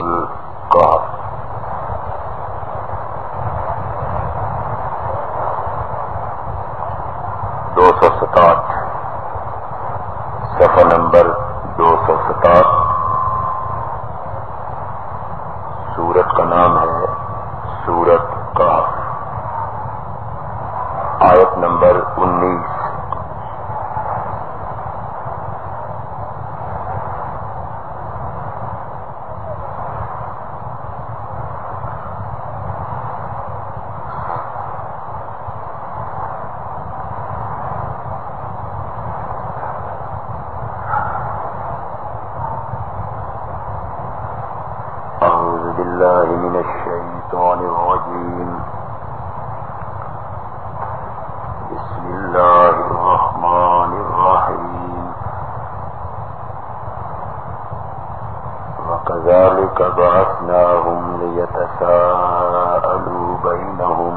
القاف 267 صفحہ نمبر 267 سورت کا نام ہے سورت قاف، آیت نمبر 19۔ بالله من الشيطان الرجيم، بسم الله الرحمن الرحيم، وكذلك بعثناهم ليتساءلوا بينهم،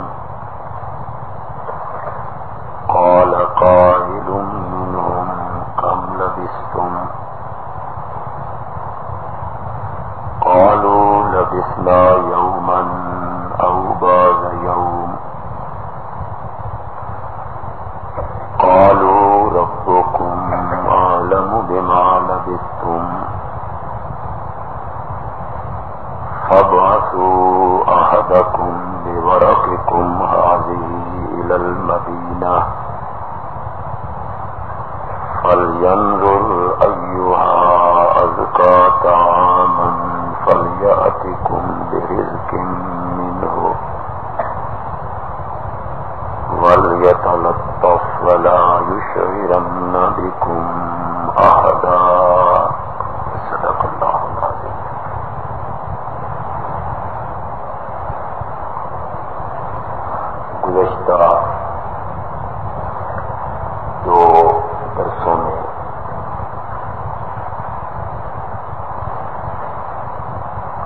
قال قائل منهم كم لبثتم؟ قالوا لبثنا يوما أو بعض يوم، قالوا ربكم أعلم بما لبثتم فابعثوا أحدكم بورقكم هذه إلى المدينة فلينظر أيها أزكى طعاما فليأتكم برزق منه وليتلطف ولا يشعرن بكم أحدا، صدق الله العظيم۔ گزشتہ دو درسوں میں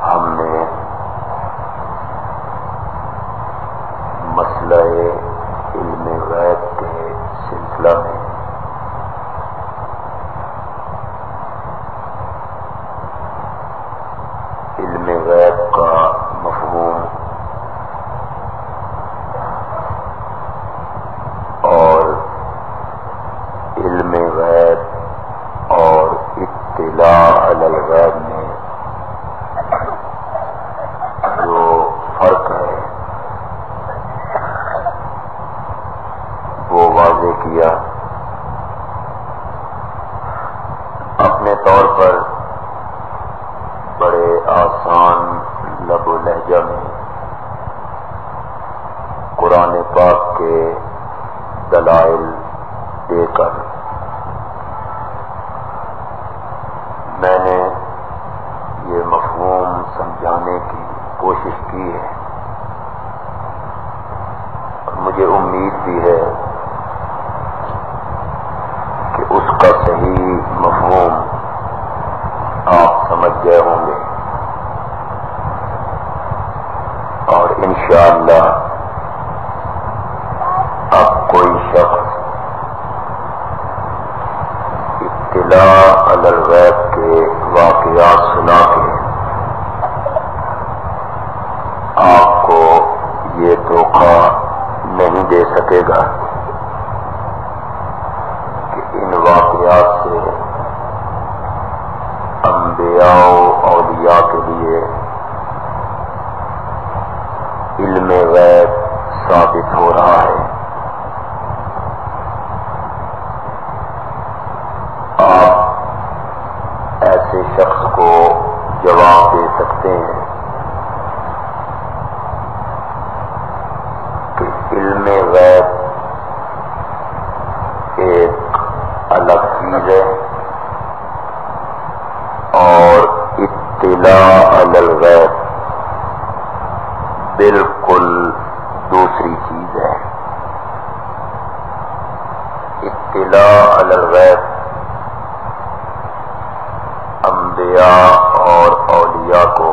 ہم نے مسئلہ علم غیب کے سلسلہ میں علم غیب کا مفہوم اور علم غیب اور اطلاع علی الغیب میں جو فرق ہے وہ واضح کیا۔ اپنے طور پر بڑے آسان لب و لہجہ میں قرآن پاک کے دلائل دے کر میں نے یہ مفہوم سمجھانے کی کوشش کی ہے، اور مجھے امید بھی ہے کہ اس کا صحیح مفہوم آپ سمجھ گئے ہوں گے، اور انشاءاللہ اب کوئی شخص اطلاع علی الغیب کے واقعات سنا کے آپ کو یہ دھوکہ نہیں دے سکے گا کہ ان واقعات سے انبیاء و اولیاء کے لیے علم غیب ثابت ہو رہا ہے۔ آپ ایسے شخص کو جواب دے سکتے ہیں کہ علم غیب ایک الگ چیز ہے اور اطلاع علی الغیب بالکل دوسری چیز ہے۔ اطلاع علی الغیب انبیاء اور اولیاء کو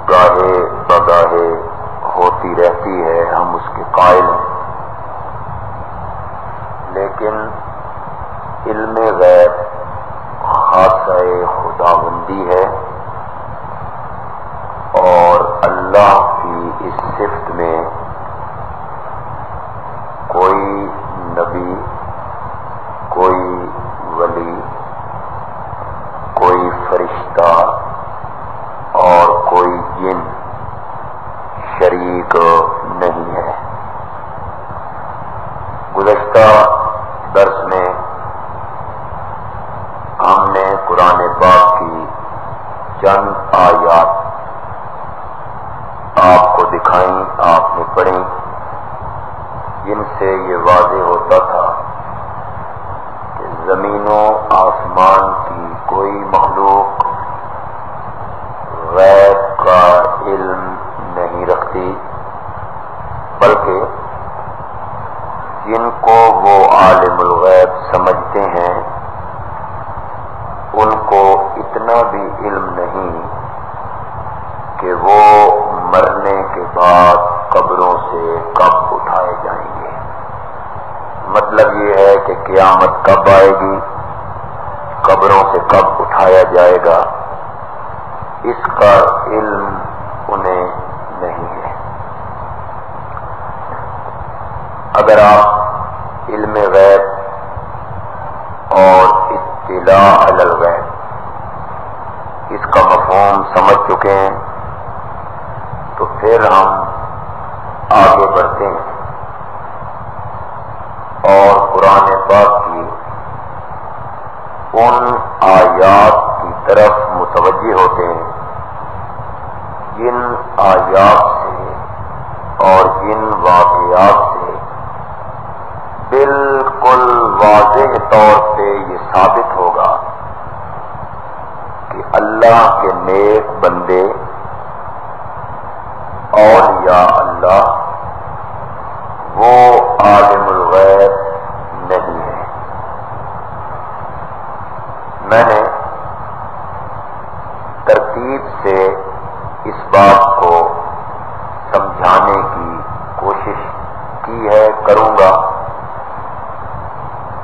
گاہے بگاہے ہوتی رہتی ہے، ہم اس کے قائل ہیں، لیکن علم غیب خاصہ خدا دی ہے، اور اللہ کی اس صفت میں کوئی نبی، کوئی ولی، کوئی فرشتہ اور کوئی جن شریک نہیں ہے۔ گزشتہ درس میں ہم نے قرآن پاک کی چند آیات آپ کو دکھائیں، آپ نے پڑھی، جن سے یہ واضح ہوتا تھا کہ زمین و آسمان کی کوئی مخلوق غیب کا علم نہیں رکھتی، بلکہ جن کو وہ عالم الغیب سمجھتے ہیں ان کو اتنا بھی علم نہیں کہ وہ مرنے کے بعد قبروں سے کب اٹھائے جائیں گے۔ مطلب یہ ہے کہ قیامت کب آئے گی، قبروں سے کب اٹھایا جائے گا، اس کا علم انہیں نہیں ہے۔ اگر آپ علم غیب اور اطلاع علی الغیب اس کا مفہوم سمجھ چکے ہیں تو پھر ہم آگے بڑھتے ہیں اور قرآن پاک کی ان آیات کی طرف متوجہ ہوتے ہیں جن آیات سے اور جن واقعات سے بالکل واضح طور پہ یہ ثابت ہوگا کہ اللہ کے نیک بندے اولیاء اللہ وہ عالم الغیب نہیں ہے۔ میں نے ترتیب سے اس بات کو سمجھانے کی کوشش کی ہے، کروں گا۔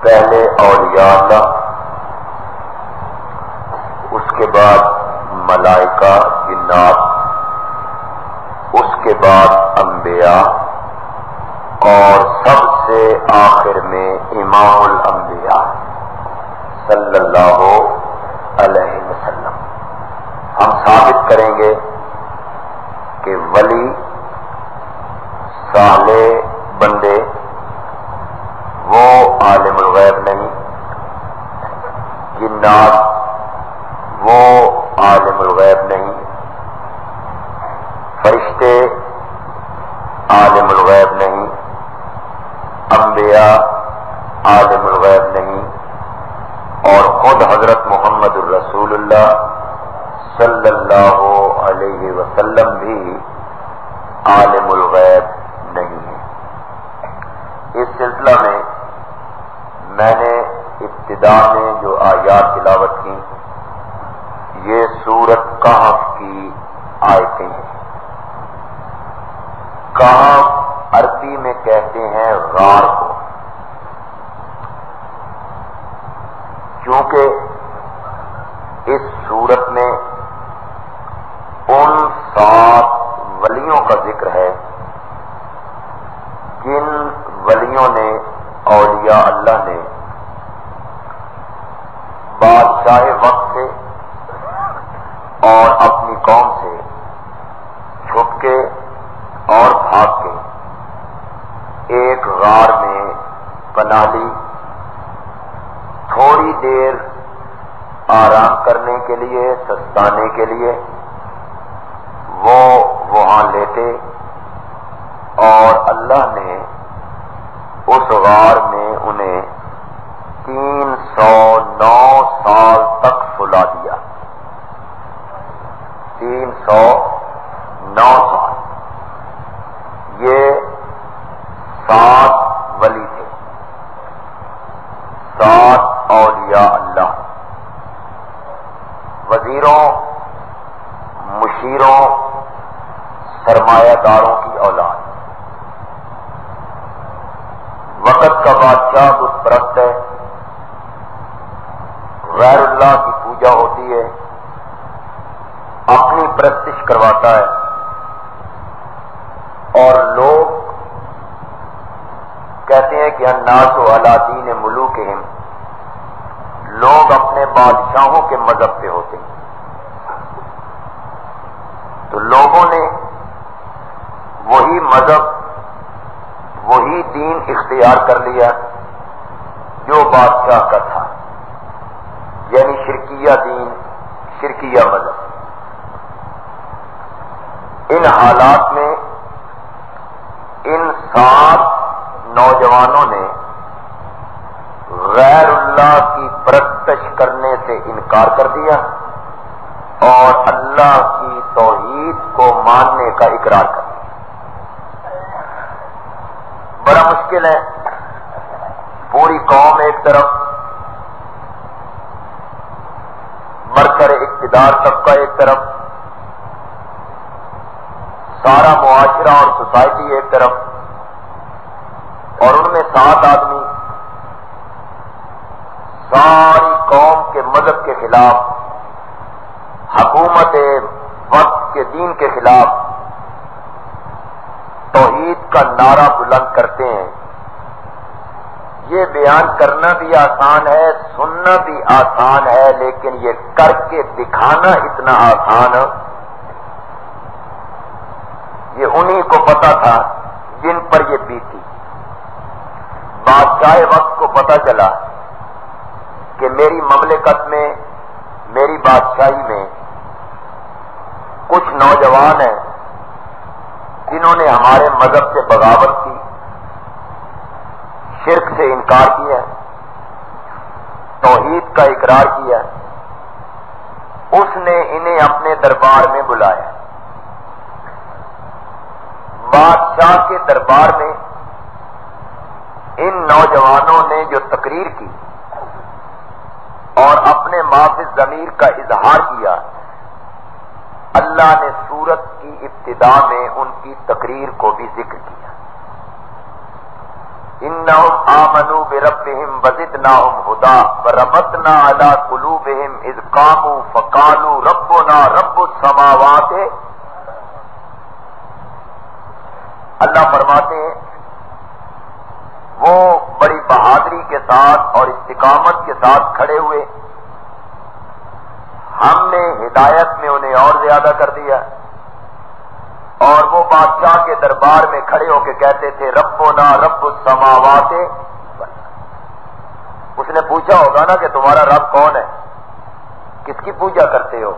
پہلے اولیاء اللہ، اس کے بعد ملائکہ جنات، اس کے بعد انبیاء، اور سب سے آخر میں امام الانبیاء صلی اللہ علیہ وسلم۔ ہم ثابت کریں گے کہ ولی، صالح بندے وہ عالم الغیب نہیں، جنات وہ عالم الغیب نہیں، فرشتے عالم الغیب نہیں، انبیاء عالم الغیب نہیں، اور خود حضرت محمد الرسول اللہ صلی اللہ علیہ وسلم بھی عالم الغیب نہیں ہے۔ اس سلسلہ میں نے ابتدا میں جو آیات تلاوت کی یہ سورۃ کہف کی آیتیں ہیں۔ کہف عربی میں کہتے ہیں غار کو، چونکہ اس سورت میں ان 7 ولیوں کا ذکر ہے جن ولیوں نے، اولیاء اللہ نے بادشاہ وقت سے اور اپنی قوم سے چھپ کے اور بھاگ کے ایک غار میں پناہ لی، تھوڑی دیر آرام کرنے کے لیے، سستانے کے لیے وہ وہاں لیٹے، اور اللہ نے اس غار میں انہیں 309 سال تک سلا دیا۔ 309 سال یہ 7 ولی تھے، 7 اولیاء اللہ، وزیروں، مشیروں، سرمایہ داروں کی اولاد۔ وقت کا بادشاہ بت پرست ہے، غیر اللہ کی پوجا ہوتی ہے، پرستش کرواتا ہے اور لوگ کہتے ہیں کہ الناس علی دین ملوکہم، لوگ اپنے بادشاہوں کے مذہب پہ ہوتے ہیں، تو لوگوں نے وہی مذہب وہی دین اختیار کر لیا جو بادشاہ کا تھا، یعنی شرکیہ دین، شرکیہ مذہب۔ ان حالات میں ان 7 نوجوانوں نے غیر اللہ کی پرستش کرنے سے انکار کر دیا اور اللہ کی توحید کو ماننے کا اقرار کر دیا۔ بڑا مشکل ہے، پوری قوم ایک طرف، مرکز اقتدار طبقہ ایک طرف، سارا معاشرہ اور سوسائٹی ایک طرف، اور ان میں 7 آدمی ساری قوم کے مذہب کے خلاف، حکومت وقت کے دین کے خلاف توحید کا نعرہ بلند کرتے ہیں۔ یہ بیان کرنا بھی آسان ہے، سننا بھی آسان ہے، لیکن یہ کر کے دکھانا اتنا آسان ہے، یہ انہی کو پتا تھا جن پر یہ بیتی۔ بادشاہ وقت کو پتا چلا کہ میری مملکت میں، میری بادشاہی میں کچھ نوجوان ہیں جنہوں نے ہمارے مذہب سے بغاوت کی، شرک سے انکار کیا، توحید کا اقرار کیا۔ اس نے انہیں اپنے دربار میں بلایا۔ بادشاہ کے دربار میں ان نوجوانوں نے جو تقریر کی اور اپنے معافی ضمیر کا اظہار کیا، اللہ نے سورت کی ابتدا میں ان کی تقریر کو بھی ذکر کیا۔ انہم آمنوا بربہم وزدناہم ہدی وربطنا علی قلوبہم اذ قاموا فقالوا ربنا رب السماوات۔ اللہ فرماتے ہیں وہ بڑی بہادری کے ساتھ اور استقامت کے ساتھ کھڑے ہوئے، ہم نے ہدایت میں انہیں اور زیادہ کر دیا، اور وہ بادشاہ کے دربار میں کھڑے ہو کے کہتے تھے ربنا رب السماوات۔ اس نے پوچھا ہوگا نا کہ تمہارا رب کون ہے، کس کی پوجا کرتے ہو،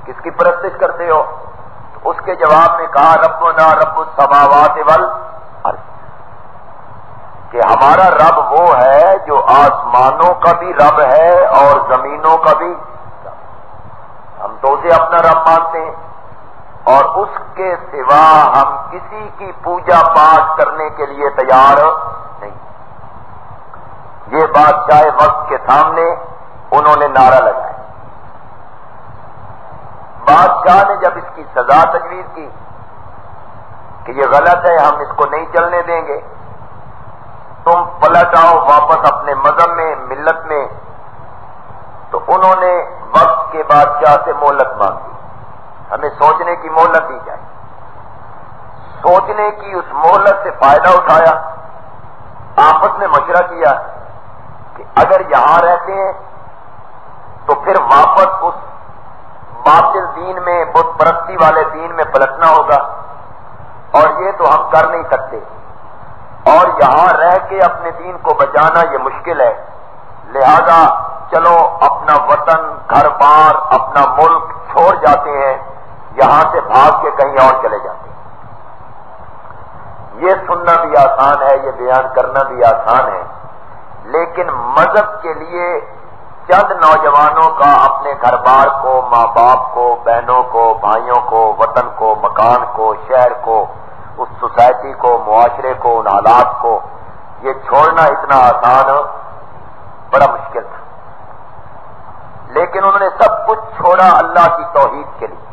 کس کی پرستش کرتے ہو؟ تو اس کے جواب میں کہا ربنا رب السماوات والارض، کہ ہمارا رب وہ ہے جو آسمانوں کا بھی رب ہے اور زمینوں کا بھی رب۔ ہم تو اسے اپنا رب مانتے ہیں اور اس کے سوا ہم کسی کی پوجا پاٹ کرنے کے لیے تیار نہیں۔ یہ بادشاہ وقت کے سامنے انہوں نے نعرہ لگایا۔ بادشاہ نے جب اس کی سزا تجویز کی کہ یہ غلط ہے، ہم اس کو نہیں چلنے دیں گے، تم پلٹ آؤ واپس اپنے مذہب میں، ملت میں، تو انہوں نے وقت کے بادشاہ سے مہلت مانگی، ہمیں سوچنے کی مہلت دی جائے۔ سوچنے کی اس مہلت سے فائدہ اٹھایا، آپس میں مشورہ کیا کہ اگر یہاں رہتے ہیں تو پھر واپس اس باطل دین میں، بت پرستی والے دین میں پلٹنا ہوگا، اور یہ تو ہم کر نہیں سکتے، اور یہاں رہ کے اپنے دین کو بچانا یہ مشکل ہے، لہذا چلو اپنا وطن، گھر بار، اپنا ملک چھوڑ جاتے ہیں، یہاں سے بھاگ کے کہیں اور چلے جاتے ہیں۔ یہ سننا بھی آسان ہے، یہ بیان کرنا بھی آسان ہے، لیکن مذہب کے لیے چند نوجوانوں کا اپنے گھر بار کو، ماں باپ کو، بہنوں کو، بھائیوں کو، وطن کو، مکان کو، شہر کو، اس سوسائٹی کو، معاشرے کو، ان حالات کو یہ چھوڑنا اتنا آسان بڑا مشکل تھا، لیکن انہوں نے سب کچھ چھوڑا اللہ کی توحید کے لیے،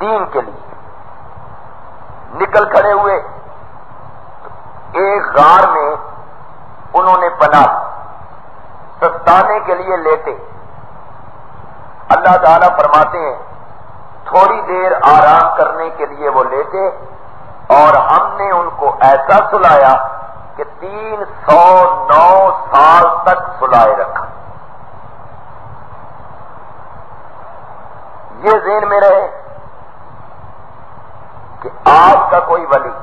دین کے لیے، نکل کھڑے ہوئے۔ ایک غار میں انہوں نے پناہ سستانے کے لیے لیتے۔ اللہ تعالیٰ فرماتے ہیں تھوڑی دیر آرام کرنے کے لیے وہ لیٹے اور ہم نے ان کو ایسا سلایا کہ 309 سال تک سلائے رکھا. یہ ذہن میں رہے کہ آج کا کوئی ولی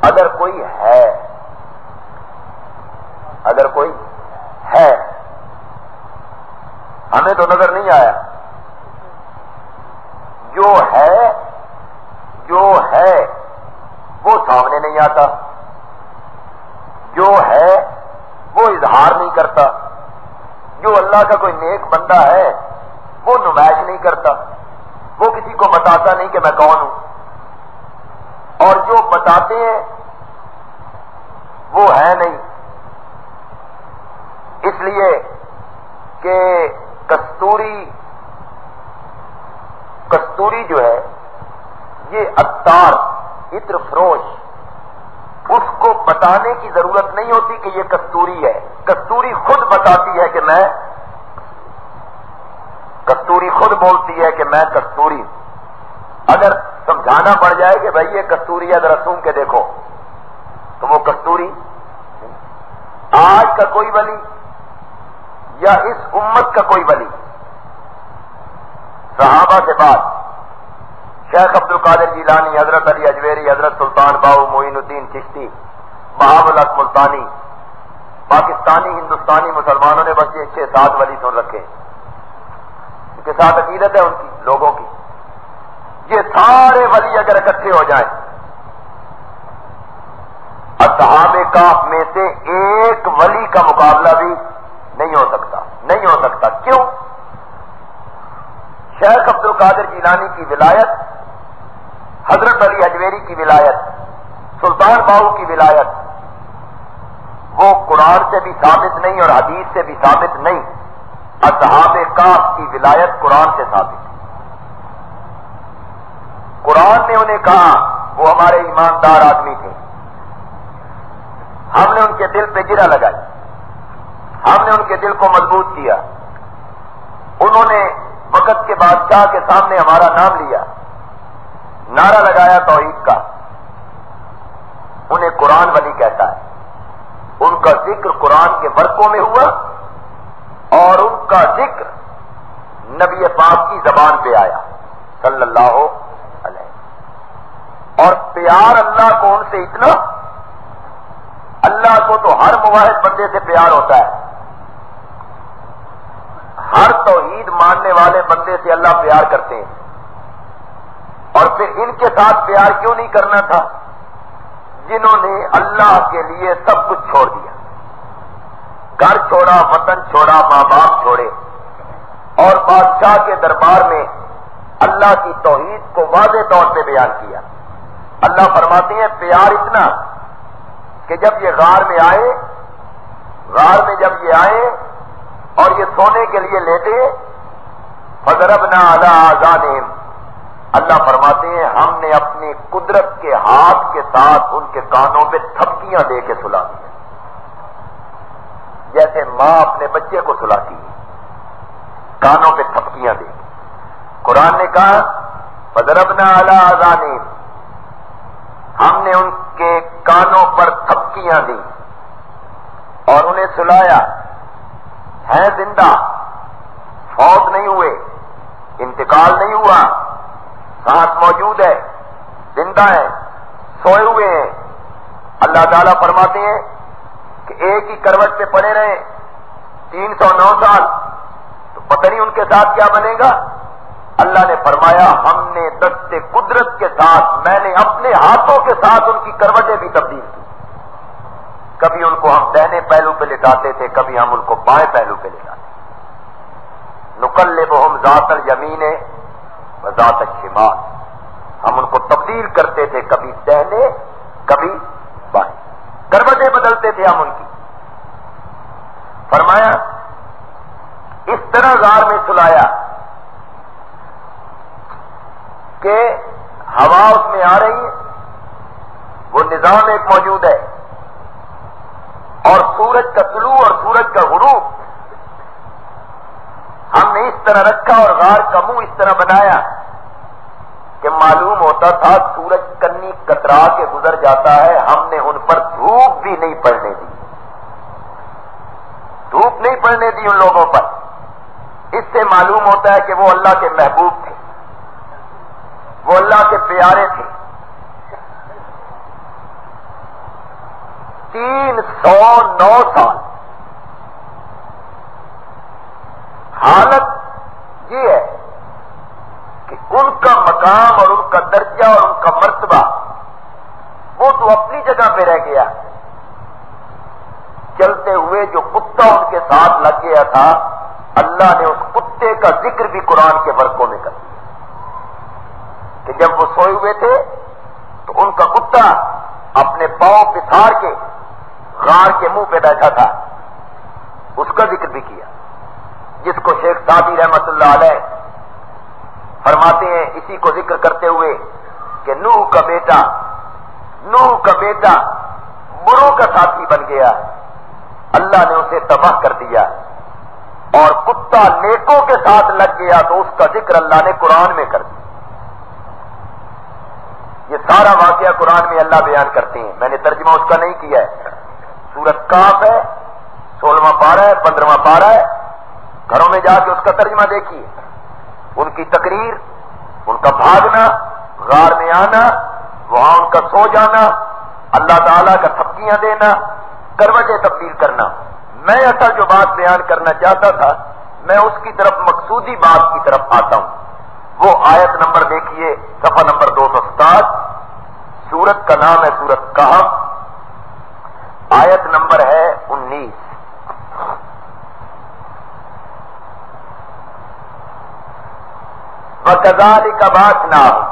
اگر کوئی ہے ہمیں تو نظر نہیں آیا، جو ہے وہ سامنے نہیں آتا، جو ہے وہ اظہار نہیں کرتا، جو اللہ کا کوئی نیک بندہ ہے وہ نمائش نہیں کرتا، وہ کسی کو بتاتا نہیں کہ میں کون ہوں، اور جو بتاتے ہیں وہ ہے نہیں. اس لیے کہ کستوری جو ہے یہ عطار عطر فروش، اس کو بتانے کی ضرورت نہیں ہوتی کہ یہ کستوری ہے. کستوری خود بتاتی ہے کہ میں کستوری خود بولتی ہے کہ میں کستوری. اگر سمجھانا پڑ جائے کہ بھائی یہ کستوری ہے ذرا سون کے دیکھو تو وہ کستوری. آج کا کوئی ولی یا اس امت کا کوئی ولی صحابہ کے بعد شیخ عبد القادر جیلانی، حضرت علی اجویری، حضرت سلطان باؤ معین الدین چشتی، بہاول الحق ملتانی، پاکستانی ہندوستانی مسلمانوں نے بس یہ 6-7 ولی سن رکھے، ان کے ساتھ عقیدت ہے ان کی لوگوں کی. یہ سارے ولی اگر اکٹھے ہو جائیں اصحاب کہف میں سے ایک ولی کا مقابلہ بھی نہیں ہو سکتا. کیوں؟ شیخ عبد القادر جیلانی کی ولایت، حضرت علی اجویری کی ولایت، سلطان باؤ کی ولایت، وہ قرآن سے بھی ثابت نہیں اور حدیث سے بھی ثابت نہیں. اصحاب کہف کی ولایت قرآن سے ثابت ہے. قرآن نے انہیں کہا، وہ ہمارے ایماندار آدمی تھے، ہم نے ان کے دل پہ گرہ لگائی، ہم نے ان کے دل کو مضبوط کیا. انہوں نے وقت کے بادشاہ کے سامنے ہمارا نام لیا، نعرہ لگایا توحید کا. انہیں قرآن ولی کہتا ہے. ان کا ذکر قرآن کے ورقوں میں ہوا اور ان کا ذکر نبی پاک کی زبان پہ آیا صلی اللہ علیہ. اور پیار اللہ کو ان سے اتنا، اللہ کو تو ہر موحد بندے سے پیار ہوتا ہے، ہر توحید ماننے والے بندے سے اللہ پیار کرتے ہیں. اور پھر ان کے ساتھ پیار کیوں نہیں کرنا تھا جنہوں نے اللہ کے لیے سب کچھ چھوڑ دیا، گھر چھوڑا، وطن چھوڑا، ماں باپ چھوڑے، اور بادشاہ کے دربار میں اللہ کی توحید کو واضح طور پہ بیان کیا. اللہ فرماتے ہیں پیار اتنا کہ جب یہ غار میں جب یہ آئے اور یہ سونے کے لیے لیٹے، فضربنا علی آذانہم، اللہ فرماتے ہیں ہم نے اپنی قدرت کے ہاتھ کے ساتھ ان کے کانوں پہ تھپکیاں دے کے سلا دیا، جیسے ماں اپنے بچے کو سلاتی ہے، کانوں پہ تھپکیاں دے. قرآن نے کہا فضربنا علی آذانہم، ہم نے ان کے کانوں پر تھپکیاں دی اور انہیں سلایا. ہیں زندہ، فوت نہیں ہوئے، انتقال نہیں ہوا، سانس موجود ہے، زندہ ہیں، سوئے ہوئے ہیں. اللہ تعالیٰ فرماتے ہیں کہ ایک ہی کروٹ پہ پڑے رہے 309 سال تو پتہ نہیں ان کے ساتھ کیا بنے گا. اللہ نے فرمایا ہم نے دست قدرت کے ساتھ، میں نے اپنے ہاتھوں کے ساتھ ان کی کروٹیں بھی تبدیل کی. کبھی ان کو ہم دہنے پہلو پہ لٹاتے تھے، کبھی ہم ان کو بائیں پہلو پہ لٹاتے. نقلبہم ذات الیمین و ذات الشمال، ہم ان کو تبدیل کرتے تھے، کبھی دہنے کبھی بائیں، کروٹیں بدلتے تھے ہم ان کی. فرمایا اس طرح غار میں سلایا کہ ہوا اس میں آ رہی ہے، وہ نظام ایک موجود ہے، اور سورج کا طلوع اور سورج کا غروب ہم نے اس طرح رکھا اور غار کا منہ اس طرح بنایا کہ معلوم ہوتا تھا سورج کنی کترا کے گزر جاتا ہے. ہم نے ان پر دھوپ بھی نہیں پڑنے دی, دھوپ نہیں پڑنے دی ان لوگوں پر. اس سے معلوم ہوتا ہے کہ وہ اللہ کے محبوب تھے, وہ اللہ کے پیارے تھے. 309 سال حالت یہ ہے کہ ان کا مقام اور ان کا درجہ اور ان کا مرتبہ وہ تو اپنی جگہ پہ رہ گیا. چلتے ہوئے جو کتا ان کے ساتھ لگ گیا تھا, اللہ نے اس کتے کا ذکر بھی قرآن کے ورقوں میں کر دیا کہ جب وہ سوئے ہوئے تھے تو ان کا کتا اپنے پاؤں پسار کے غار کے منہ پہ بیٹھا تھا. اس کا ذکر بھی کیا, جس کو شیخ سعدی رحمت اللہ علیہ فرماتے ہیں اسی کو ذکر کرتے ہوئے کہ نوح کا بیٹا بروں کا ساتھی بن گیا, اللہ نے اسے تباہ کر دیا. اور کتا نیکوں کے ساتھ لگ گیا تو اس کا ذکر اللہ نے قرآن میں کر دیا. یہ سارا واقعہ قرآن میں اللہ بیان کرتے ہیں. میں نے ترجمہ اس کا نہیں کیا ہے. سورۃ کاف ہے, 16واں پارہ ہے, 15واں پارہ ہے. گھروں میں جا کے اس کا ترجمہ دیکھیے. ان کی تقریر, ان کا بھاگنا, غار میں آنا, وہاں ان کا سو جانا, اللہ تعالیٰ کا تھپکیاں دینا, کروٹیں تبدیل کرنا. میں اصل جو بات بیان کرنا چاہتا تھا, میں اس کی طرف مقصودی بات کی طرف آتا ہوں. وہ آیت نمبر دیکھیے, صفحہ نمبر 267. سورت کا نام ہے سورۃ کہف, آیت نمبر ہے 19. وَكَذَلِكَ بَعَثْنَاهُمْ,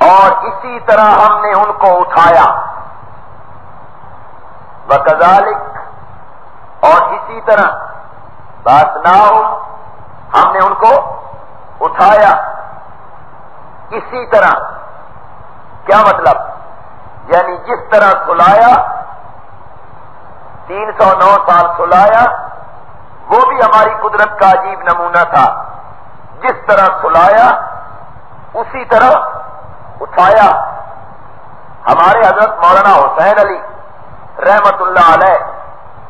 اور اسی طرح ہم نے ان کو اٹھایا. وَكَذَلِكَ, اور اسی طرح بَعَثْنَاهُمْ, ہم نے ان کو اٹھایا. اسی طرح کیا مطلب؟ یعنی جس طرح سلایا, 309 سال سلایا, وہ بھی ہماری قدرت کا عجیب نمونہ تھا. جس طرح سلایا اسی طرح اٹھایا. ہمارے حضرت مولانا حسین علی رحمت اللہ علیہ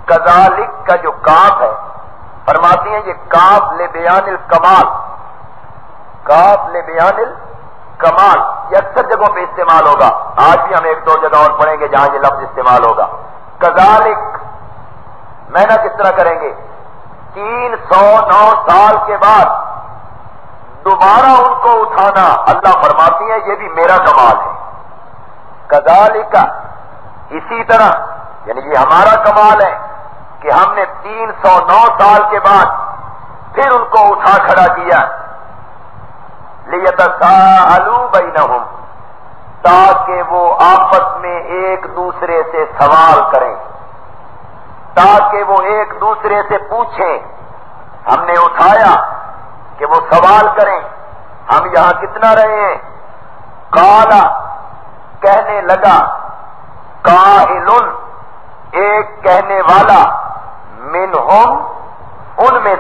کذالک کا جو کاف ہے, فرماتی ہیں یہ کاف لبیان الکمال, کاف لبیان الکمال, یہ اکثر جگہوں پہ استعمال ہوگا. آج بھی ہم 1-2 جگہ اور پڑھیں گے جہاں یہ لفظ استعمال ہوگا. کذالک میں نہ کس طرح کریں گے, 309 سال کے بعد دوبارہ ان کو اٹھانا. اللہ فرماتی ہیں یہ بھی میرا کمال ہے. کذالک, اسی طرح, یعنی یہ ہمارا کمال ہے کہ ہم نے 309 سال کے بعد پھر ان کو اٹھا کھڑا کیا. لیتساءلوا بینہم, تاکہ وہ آپس میں ایک دوسرے سے سوال کریں, تاکہ وہ ایک دوسرے سے پوچھیں. ہم نے اٹھایا کہ وہ سوال کریں ہم یہاں کتنا رہے ہیں. قال, کہنے لگا, قائل, ایک کہنے والا, منہم, ان میں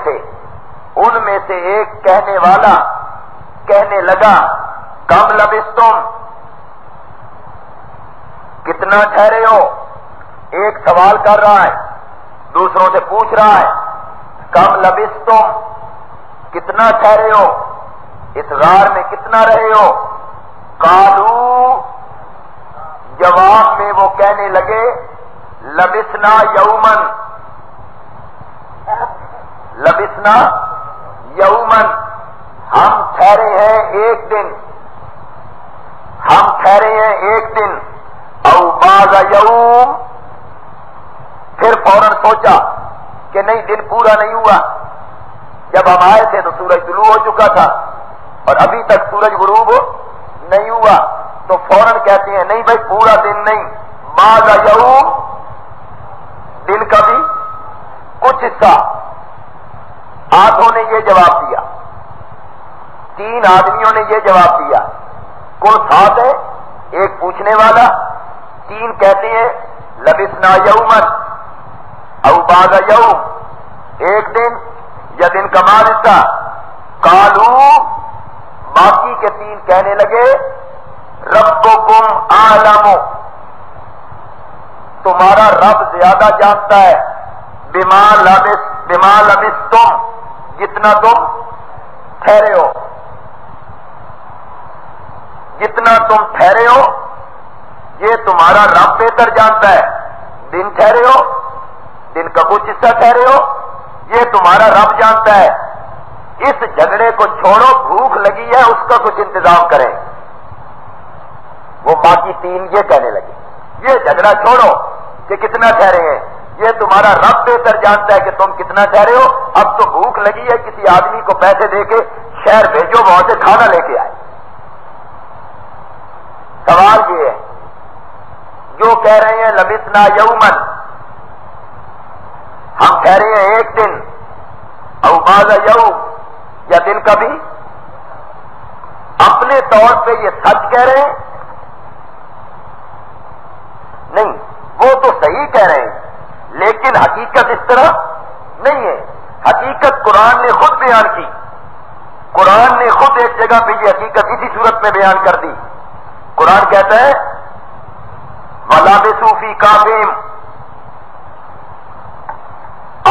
سے ایک کہنے والا کہنے لگا, کم لبستم, کتنا ٹھہرے ہو. ایک سوال کر رہا ہے, دوسروں سے پوچھ رہا ہے, کم لبستم, کتنا ٹھہرے ہو, اس غار میں کتنا رہے ہو. قالو, جواب میں وہ کہنے لگے, لبسنا یومن, لبسنا یومن, ہم ٹھہرے ہیں ایک دن, ہم ٹھہرے ہیں ایک دن. او بعض یوم, پھر فوراً سوچا کہ نہیں دن پورا نہیں ہوا. جب ہم آئے تھے تو سورج طلوع ہو چکا تھا اور ابھی تک سورج غروب نہیں ہوا, تو فوراً کہتے ہیں نہیں بھائی پورا دن نہیں, بعض یوم, دن کا بھی کچھ حصہ. آٹھوں نے یہ جواب دیا, 3 آدمیوں نے یہ جواب دیا. کل 7 ہے, ایک پوچھنے والا, 3 کہتے ہیں لبسنا یومن او بعض یوم, ایک دن یا دن کا بعد حصہ؟ قالو، باقی کے تین کہنے لگے ربکم اعلم، تمہارا رب زیادہ جانتا ہے، بما لبثتم، جتنا تم ٹھہرے ہو، جتنا تم ٹھہرے ہو یہ تمہارا رب بہتر جانتا ہے۔ دن ٹھہرے ہو، دن کا کچھ حصہ ٹھہرے ہو، یہ تمہارا رب جانتا ہے۔ اس جھگڑے کو چھوڑو، بھوک لگی ہے، اس کا کچھ انتظام کریں۔ وہ باقی تین یہ کہنے لگے یہ جھگڑا چھوڑو کہ کتنا ٹھہرے ہیں، یہ تمہارا رب بہتر جانتا ہے کہ تم کتنا ٹھہرے ہو۔ اب تو بھوک لگی ہے، کسی آدمی کو پیسے دے کے شہر بھیجو، وہاں سے کھانا لے کے آئے۔ سوال یہ ہے، جو کہہ رہے ہیں لبثنا یومن، ہم ٹھہرے ہیں ایک دن، او بعض یوم، یا دن کا بھی، اپنے طور پہ یہ سچ کہہ رہے ہیں؟ نہیں، وہ تو صحیح کہہ رہے ہیں، لیکن حقیقت اس طرح نہیں ہے۔ حقیقت قرآن نے خود بیان کی، قرآن نے خود ایک جگہ پہ یہ حقیقت اسی صورت میں بیان کر دی۔ قرآن کہتا ہے وَلَبِثُوا فِي كَهْفِهِمْ،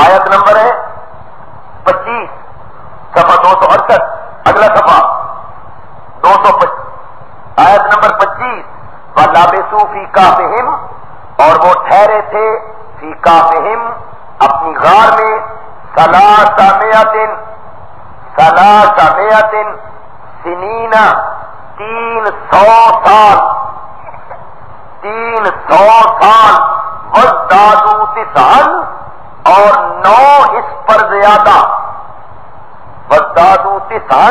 آیت نمبر ہے 25، صفحہ 268، اگلا صفحہ 225، آیت نمبر 25، وَلَبِثُوا فِي كَهْفِهِمْ، اور وہ ٹھہرے تھے فی کافہم، اپنی غار میں، ثلاثمائۃ سنین، 300 سال، 300 سال، وازدادوا تسعا، اور 9 اس پر زیادہ، وازدادوا تسعا،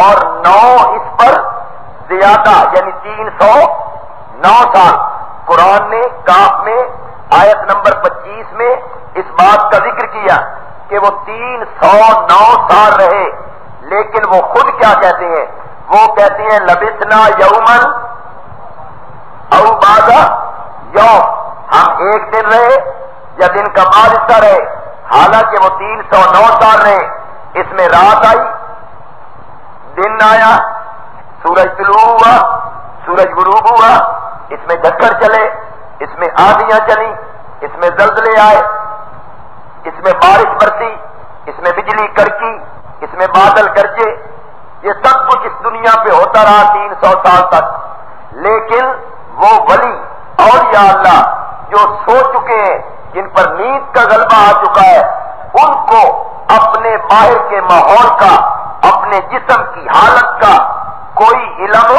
اور 9 اس پر زیادہ، یعنی 309 سال۔ قرآن نے کاف میں آیت نمبر 25 میں اس بات کا ذکر کیا کہ وہ 309 سال رہے، لیکن وہ خود کیا کہتے ہیں؟ وہ کہتے ہیں لبثنا یومن او بعض یوم، ہم ایک دن رہے یا دن کا بعد حصہ رہے، حالانکہ وہ 309 سال رہے۔ اس میں رات آئی، دن آیا، سورج طلوع ہوا، سورج غروب ہوا، اس میں جھکڑ چلے، اس میں آندھیاں چلی، اس میں زلزلے آئے، اس میں بارش برسی، اس میں بجلی کڑکی، اس میں بادل گرجے، یہ سب کچھ اس دنیا پہ ہوتا رہا 300 سال تک۔ لیکن وہ ولی اولیاء اللہ جو سو چکے ہیں، جن پر نیند کا غلبہ آ چکا ہے، ان کو اپنے باہر کے ماحول کا، اپنے جسم کی حالت کا کوئی علم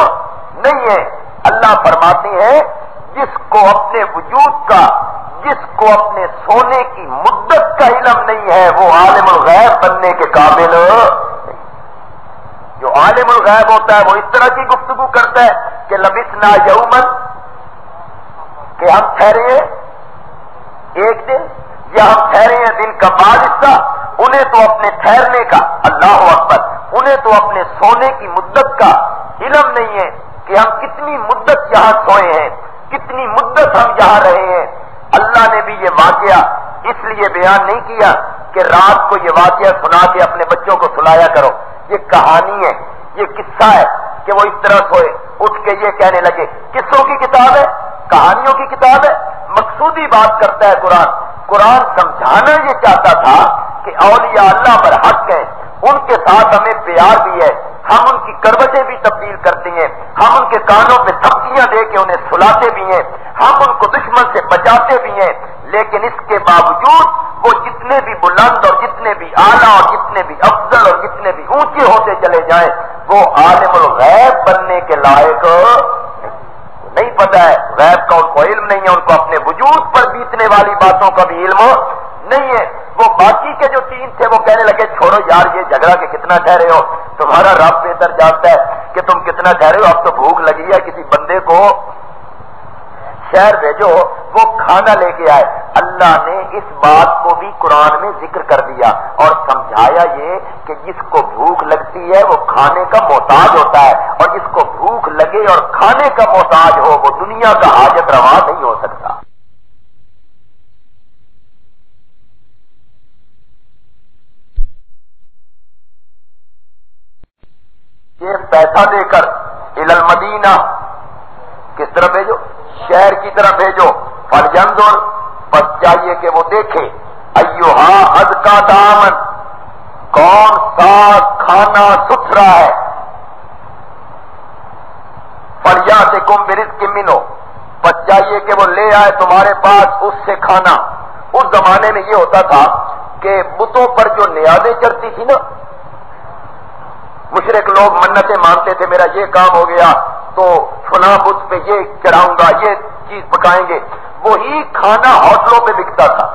نہیں ہے۔ اللہ فرماتے ہیں جس کو اپنے وجود کا، جس کو اپنے سونے کی مدت کا علم نہیں ہے، وہ عالم الغیب بننے کے قابل نہیں۔ جو عالم الغیب ہوتا ہے وہ اس طرح کی گفتگو کرتا ہے کہ لبثنا یومن، کہ ہم ٹھہرے ہیں ایک دن، یا ہم ٹھہرے ہیں دن کا بعد حصہ۔ انہیں تو اپنے ٹھہرنے کا، اللہ اکبر، انہیں تو اپنے سونے کی مدت کا علم نہیں ہے کہ ہم کتنی مدت یہاں سوئے ہیں، کتنی مدت ہم یہاں رہے ہیں۔ اللہ نے بھی یہ واقعہ اس لیے بیان نہیں کیا کہ رات کو یہ واقعہ سنا کے اپنے بچوں کو سلایا کرو، یہ کہانی ہے، یہ قصہ ہے کہ وہ اس طرح سوئے، اٹھ کے یہ کہنے لگے۔ قصوں کی کتاب ہے، کہانیوں کی کتاب ہے، مقصودی بات کرتا ہے قرآن۔ قرآن سمجھانا یہ چاہتا تھا کہ اولیاء اللہ پر حق ہے، ان کے ساتھ ہمیں پیار بھی ہے، ہم ان کی کروٹیں بھی تبدیل کرتے ہیں، ہم ان کے کانوں پہ تھپکیاں دے کے انہیں سلاتے بھی ہیں، ہم ان کو دشمن سے بچاتے بھی ہیں، لیکن اس کے باوجود وہ جتنے بھی بلند اور جتنے بھی اعلیٰ اور جتنے بھی افضل اور جتنے بھی اونچے ہوتے چلے جائیں، وہ عالم الغیب بننے کے لائق نہیں۔ پتہ ہے غیب کا ان کو علم نہیں ہے، ان کو اپنے وجود پر بیتنے والی باتوں کا بھی علم نہیں ہے۔ وہ باقی کے جو تین تھے وہ کہنے لگے چھوڑو یار یہ جھگڑا کہ کتنا ٹھہرے ہو، تمہارا رب بہتر جانتا ہے کہ تم کتنا ٹھہرے ہو، اب تو بھوک لگی ہے، کسی بندے کو شہر بھیجو وہ کھانا لے کے آئے۔ اللہ نے اس بات کو بھی قرآن میں ذکر کر دیا اور سمجھایا یہ کہ جس کو بھوک لگتی ہے وہ کھانے کا محتاج ہوتا ہے، اور جس کو بھوک لگے اور کھانے کا محتاج ہو وہ دنیا کا حاجت روا نہیں ہو سکتا۔ بِدِرْهِمْ پیسہ دے کر إِلَى الْمَدِينَةِ کس طرف بھیجو؟ شہر کی طرف بھیجو. فَلْيَنْظُرْ بس چاہیے کہ وہ دیکھے أَيُّهَا أَزْكَىٰ طَعَامًا کون سا کھانا ستھرا ہے. فَلْيَأْتِكُمْ بِرِزْقٍ مِّنْهُ بس چاہیے کہ وہ لے آئے تمہارے پاس اس سے کھانا. اس زمانے میں یہ ہوتا تھا کہ بتوں پر جو نیازیں چڑھتی تھی نا، مشرک لوگ منتیں مانتے تھے میرا یہ کام ہو گیا تو فلاں بت پہ یہ چڑھاؤں گا، یہ چیز پکائیں گے، وہی کھانا ہوٹلوں پہ بکتا تھا.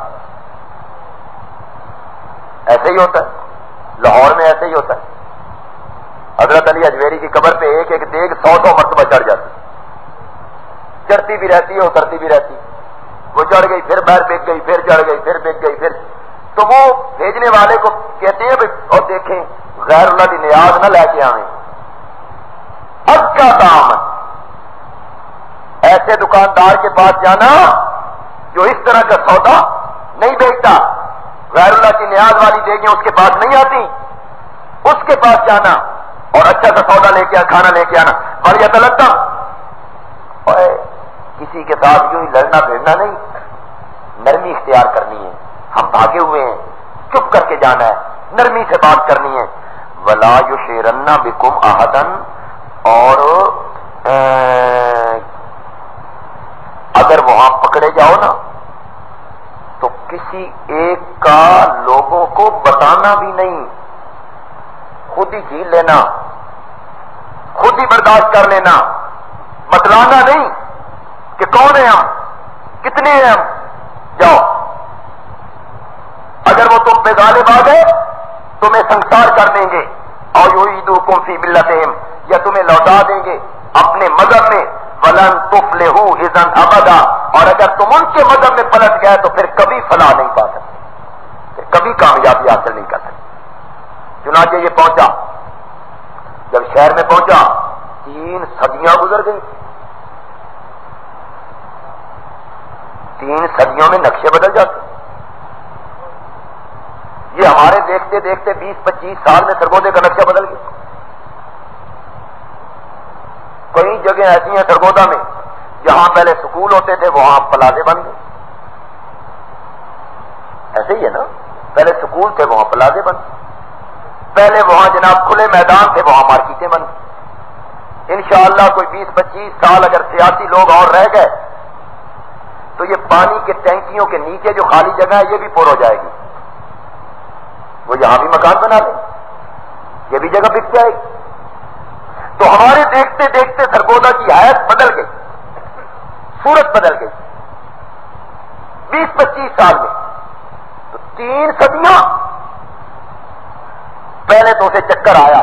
ایسے ہی ہوتا ہے لاہور میں، ایسے ہی ہوتا ہے. حضرت علی اجمیری کی قبر پہ ایک ایک دیگ 100 مرتبہ چڑھ جاتی، چڑھتی بھی رہتی ہے اترتی بھی رہتی. وہ چڑھ گئی پھر باہر بک گئی، پھر چڑھ گئی پھر بک گئی، پھر تو وہ بھیجنے والے کو کہتے ہیں اور دیکھیں غیر اللہ کی نیاز نہ لے کے آئیں. اب کا دام ایسے دکاندار کے پاس جانا جو اس طرح کا سودا نہیں بیچتا، غیر اللہ کی نیاز والی دیگیں اس کے پاس نہیں آتی، اس کے پاس جانا اور اچھا سا سودا لے کے کھانا لے کے آنا. اور یہ تلتا کسی کے ساتھ یوں ہی لڑنا بھیڑنا نہیں، نرمی اختیار کرنی ہے. ہم بھاگے ہوئے ہیں، چپ کر کے جانا ہے، نرمی سے بات کرنی ہے. ولا یشیرن بکم احدا اور اگر وہاں پکڑے جاؤ نا تو کسی ایک کا لوگوں کو بتانا بھی نہیں، خود ہی جھیل لینا، خود ہی برداشت کر لینا، بتلانا نہیں کہ کون ہے ہم، کتنے ہیں ہم. جاؤ اگر وہ تم پہ غالب آ گئے تمہیں سنسار کر دیں گے، اور یعیدوکم فی ملتہم یا تمہیں لوٹا دیں گے اپنے مذہب میں. ولن تفلحوا اذا ابدا اور اگر تم ان کے مذہب میں پلٹ گئے تو پھر کبھی فلاح نہیں پا سکتے، پھر کبھی کامیابی حاصل نہیں کر سکتے. چنانچہ یہ پہنچا، جب شہر میں پہنچا 3 صدیاں گزر گئی. 3 صدیوں میں نقشے بدل جاتے. یہ ہمارے دیکھتے دیکھتے 20-25 سال میں سرگودے کا نقشہ بدل گیا. کئی جگہ ایسی ہیں سرگودا میں جہاں پہلے سکول ہوتے تھے وہاں پلازے بن گئے. ایسے ہی ہے نا، پہلے سکول تھے وہاں پلازے بن گئے، پہلے وہاں جناب کھلے میدان تھے وہاں مارکیٹیں بن گئی. انشاءاللہ کوئی 20-25 سال اگر سیاسی لوگ اور رہ گئے تو یہ پانی کے ٹینکیوں کے نیچے جو خالی جگہ ہے یہ بھی پور ہو جائے گی. وہ یہاں بھی مکان بنا لیں، یہ بھی جگہ بک جائے گی. تو ہمارے دیکھتے دیکھتے سرگودا کی حیات بدل گئی، صورت بدل گئی 20-25 سال میں. تو 3 صدیاں پہلے تو اسے چکر آیا،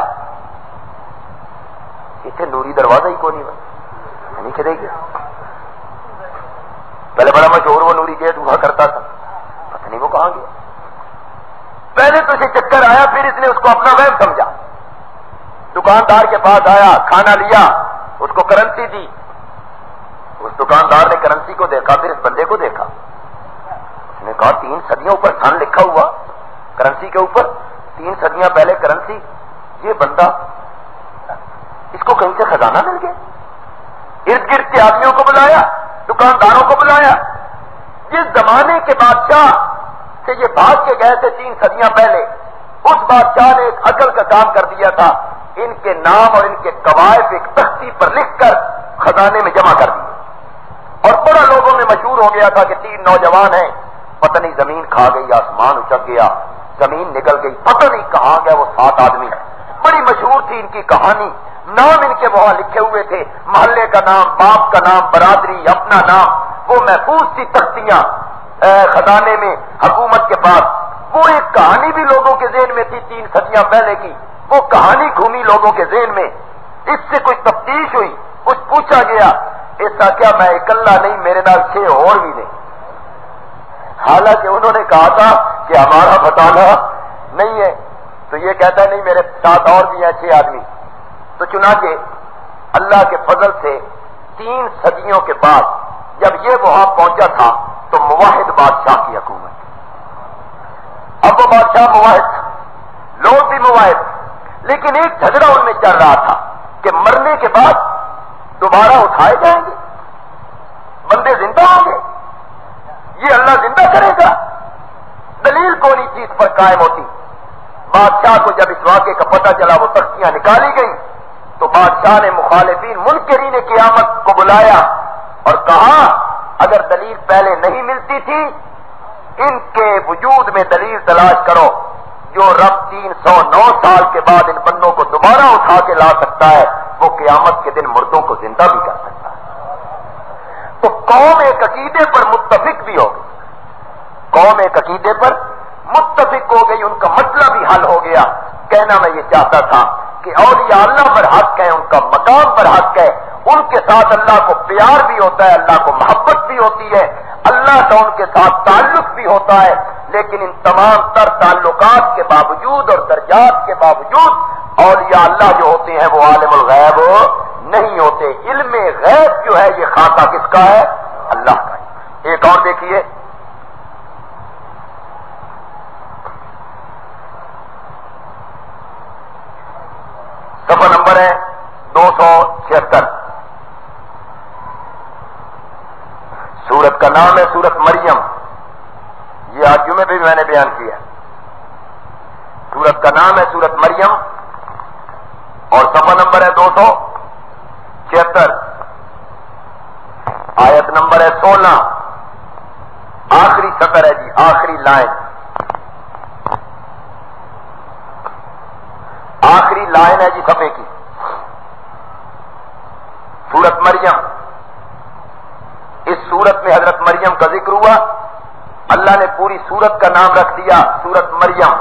اسے نوری دروازہ ہی کوئی نہیں بنا، نیچے دے گیا. پہلے بڑا مشہور وہ نوری گیٹ ہوا کرتا تھا، پتہ نہیں وہ کہاں گیا. پہلے تو اسے چکر آیا، پھر اس نے اس کو اپنا وہم سمجھا. دکاندار کے پاس آیا، کھانا لیا، اس کو کرنسی دی. اس دکاندار نے کرنسی کو دیکھا، پھر اس بندے کو دیکھا. اس نے کہا 3 صدیوں اوپر سن لکھا ہوا کرنسی کے اوپر، 3 صدیاں پہلے کرنسی. یہ بندہ، اس کو کہیں سے خزانہ مل گیا. ارد گرد کے آدمیوں کو بلایا، دکانداروں کو بلایا. جس زمانے کے بادشاہ سے یہ بھاگ کے گئے تھے 3 صدیاں پہلے، اس بادشاہ نے ایک عقل کا کام کر دیا تھا، ان کے نام اور ان کے قواعد ایک تختی پر لکھ کر خزانے میں جمع کر دیے. اور بڑا لوگوں میں مشہور ہو گیا تھا کہ 3 نوجوان ہیں، پتہ نہیں زمین کھا گئی، آسمان اچک گیا، زمین نکل گئی، پتہ نہیں کہاں گیا وہ 7 آدمی. بڑی مشہور تھی ان کی کہانی، نام ان کے وہاں لکھے ہوئے تھے، محلے کا نام، باپ کا نام، برادری، اپنا نام. وہ محفوظ تھی تختیاں خزانے میں حکومت کے پاس. وہ ایک کہانی بھی لوگوں کے ذہن میں تھی 3 صدیاں پہلے کی، وہ کہانی گھومی لوگوں کے ذہن میں. اس سے کوئی تفتیش ہوئی، کچھ پوچھا گیا، ایسا کیا میں اکلا نہیں، میرے نال 6 اور بھی نہیں. حالانکہ انہوں نے کہا تھا کہ ہمارا بتانا نہیں ہے، تو یہ کہتا ہے نہیں میرے ساتھ اور بھی ہیں 6 آدمی. تو چنانچہ اللہ کے فضل سے 3 صدیوں کے بعد جب یہ وہاں پہنچا تھا تو موحد بادشاہ کی حکومت. اب وہ بادشاہ موحد تھا، لوگ بھی موحد، لیکن ایک جھگڑا ان میں چل رہا تھا. کہ مرنے کے بعد دوبارہ اٹھائے جائیں گے، بندے زندہ ہوں گے، یہ اللہ زندہ کرے گا؟ دلیل کونی چیز پر قائم ہوتی؟ بادشاہ کو جب اس واقعے کا پتہ چلا، وہ تختیاں نکالی گئیں، تو بادشاہ نے مخالفین منکرین قیامت کو بلایا اور کہا اگر دلیل پہلے نہیں ملتی تھی، ان کے وجود میں دلیل تلاش کرو، جو رب 309 سال کے بعد ان بندوں کو دوبارہ اٹھا کے لا سکتا ہے، وہ قیامت کے دن مردوں کو زندہ بھی کر سکتا ہے۔ تو قوم ایک عقیدے پر متفق بھی ہو گئی، قوم ایک عقیدے پر متفق ہو گئی، ان کا مسئلہ بھی حل ہو گیا۔ کہنا میں یہ چاہتا تھا کہ اولیاء اللہ پر حق ہے، ان کا مقام پر حق ہے، ان کے ساتھ اللہ کو پیار بھی ہوتا ہے، اللہ کو محبت بھی ہوتی ہے، اللہ کا ان کے ساتھ تعلق بھی ہوتا ہے، لیکن ان تمام تر تعلقات کے باوجود اور درجات کے باوجود اولیاء اللہ جو ہوتے ہیں وہ عالم الغیب نہیں ہوتے۔ علم غیب جو ہے یہ خاصہ کس کا ہے؟ اللہ کا ہے۔ ایک اور دیکھیے، صفحہ نمبر ہے 276، سورت کا نام ہے سورت مریم، یہ آج جمعے پہ بھی میں نے بیان کیا۔ سورت کا نام ہے سورت مریم اور صفحہ نمبر ہے 276، آیت نمبر ہے 16، آخری سطر ہے جی، آخری لائن، آخری لائن ہے جی صفحے کی۔ سورت مریم، اس سورت میں حضرت مریم کا ذکر ہوا، اللہ نے پوری سورت کا نام رکھ دیا سورت مریم۔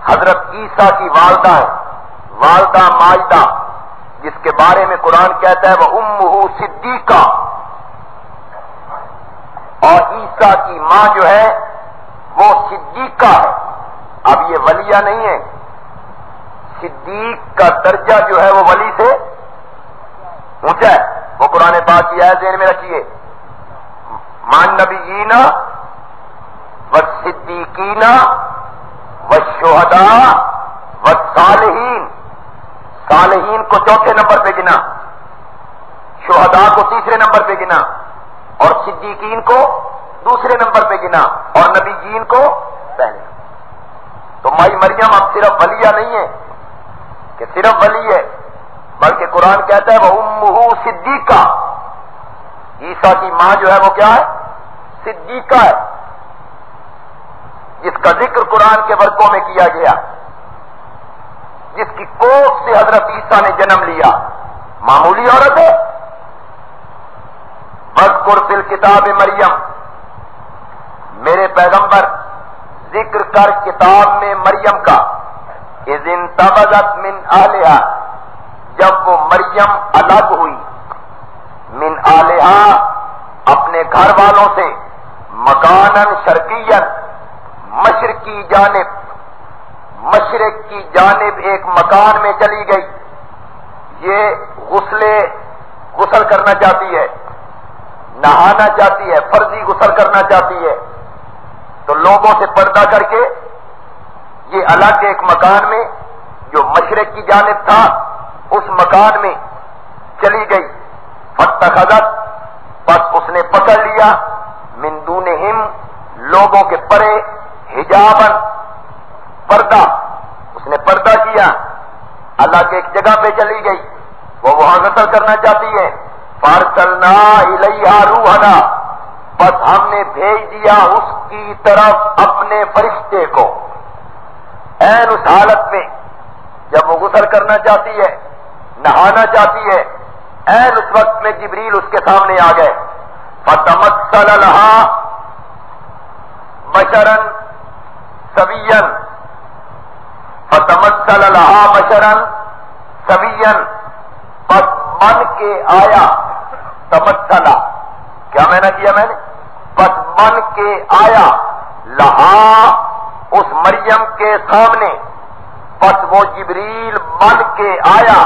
حضرت عیسیٰ کی والدہ ہے، والدہ ماجدہ، جس کے بارے میں قرآن کہتا ہے وہ امہ صدیقہ، اور عیسیٰ کی ماں جو ہے وہ صدیقہ ہے۔ اب یہ ولیہ نہیں ہے، صدیق کا درجہ جو ہے وہ ولی سے اونچا ہے، وہ قرآن پاک کی آیت ذہن میں رکھیے، مان نبیین والصدیقین والشہداء والصالحین، صالحین کو چوتھے نمبر پہ گنا، شہداء کو تیسرے نمبر پہ گنا، اور صدیقین کو دوسرے نمبر پہ گنا، اور نبیین کو پہلے۔ تو مائی مریم اب صرف ولیہ نہیں ہے کہ صرف ولی ہے، بلکہ قرآن کہتا ہے وہ امہ صدیقہ، عیسیٰ کی ماں جو ہے وہ کیا ہے؟ صدیقہ ہے، جس کا ذکر قرآن کے ورقوں میں کیا گیا، جس کی کوکھ سے حضرت عیسیٰ نے جنم لیا، معمولی عورت ہے۔ وَاذْكُرْ فِي الْكِتَابِ مریم، میرے پیغمبر ذکر کر کتاب میں مریم کا، اذ انتبذت من اہلہا، جب وہ مریم الگ ہوئی، من اہلہا اپنے گھر والوں سے، مکانن شرقین مشرق کی جانب، مشرق کی جانب ایک مکان میں چلی گئی۔ یہ غسل کرنا چاہتی ہے، نہانا چاہتی ہے، فرضی غسل کرنا چاہتی ہے، تو لوگوں سے پردہ کر کے یہ الگ ایک مکان میں جو مشرق کی جانب تھا اس مکان میں چلی گئی۔ فاتخذت، بس اس نے پکڑ لیا، من دونہم لوگوں کے پرے، حجابن پردہ، اس نے پردہ کیا، اللہ کے ایک جگہ پہ چلی گئی، وہ وہاں غسل کرنا چاہتی ہے۔ فارسلنا الیہا روحنا، بس ہم نے بھیج دیا اس کی طرف اپنے فرشتے کو، عین اس حالت میں جب وہ غسل کرنا چاہتی ہے، نہانا چاہتی ہے، عین اس وقت میں جبریل اس کے سامنے آ گئے۔ فتمثل لہا بشرا سویا، فتمثل لہا بشرا سویا، بس بن کے آیا، تمثلا کیا میں نے کیا، میں نے بس بن کے آیا، لہا اس مریم کے سامنے، بس وہ جبریل بن کے آیا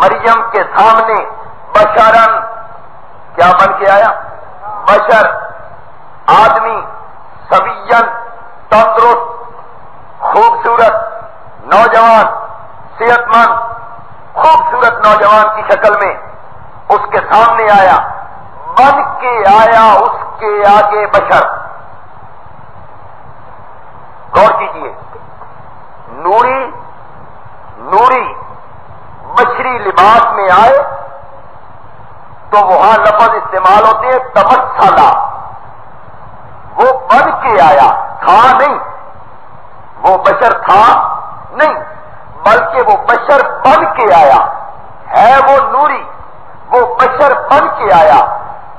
مریم کے سامنے، بشرن کیا بن کے آیا؟ بشر، آدمی، سوین تندرست، خوبصورت، نوجوان، صحت مند، خوبصورت نوجوان کی شکل میں اس کے سامنے آیا، بن کے آیا اس کے آگے بشر. غور کیجیے، نوری بشری لباس میں آئے تو وہاں لفظ استعمال ہوتے ہیں تمثلا. وہ بن کے آیا، تھا نہیں، وہ بشر تھا نہیں، بلکہ وہ بشر بن کے آیا ہے. وہ نوری، وہ بشر بن کے آیا.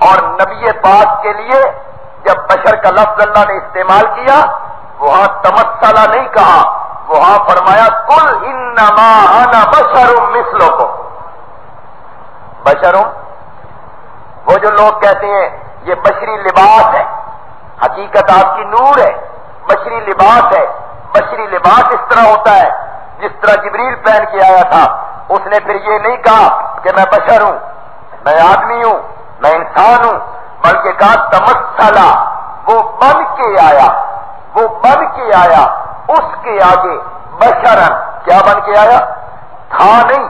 اور نبی پاک کے لیے جب بشر کا لفظ اللہ نے استعمال کیا، وہاں تمثلا نہیں کہا، وہاں فرمایا قل انما انا بشر مثلکم. بشر، وہ جو لوگ کہتے ہیں یہ بشری لباس ہے، حقیقت آپ کی نور ہے، بشری لباس ہے. بشری لباس اس طرح ہوتا ہے جس طرح جبریل پہن کے آیا تھا. اس نے پھر یہ نہیں کہا کہ میں بشر ہوں، میں آدمی ہوں، میں انسان ہوں، بلکہ کہا تمثلا. وہ بن کے آیا، وہ بن کے آیا اس کے آگے بشرن. کیا بن کے آیا؟ تھا نہیں،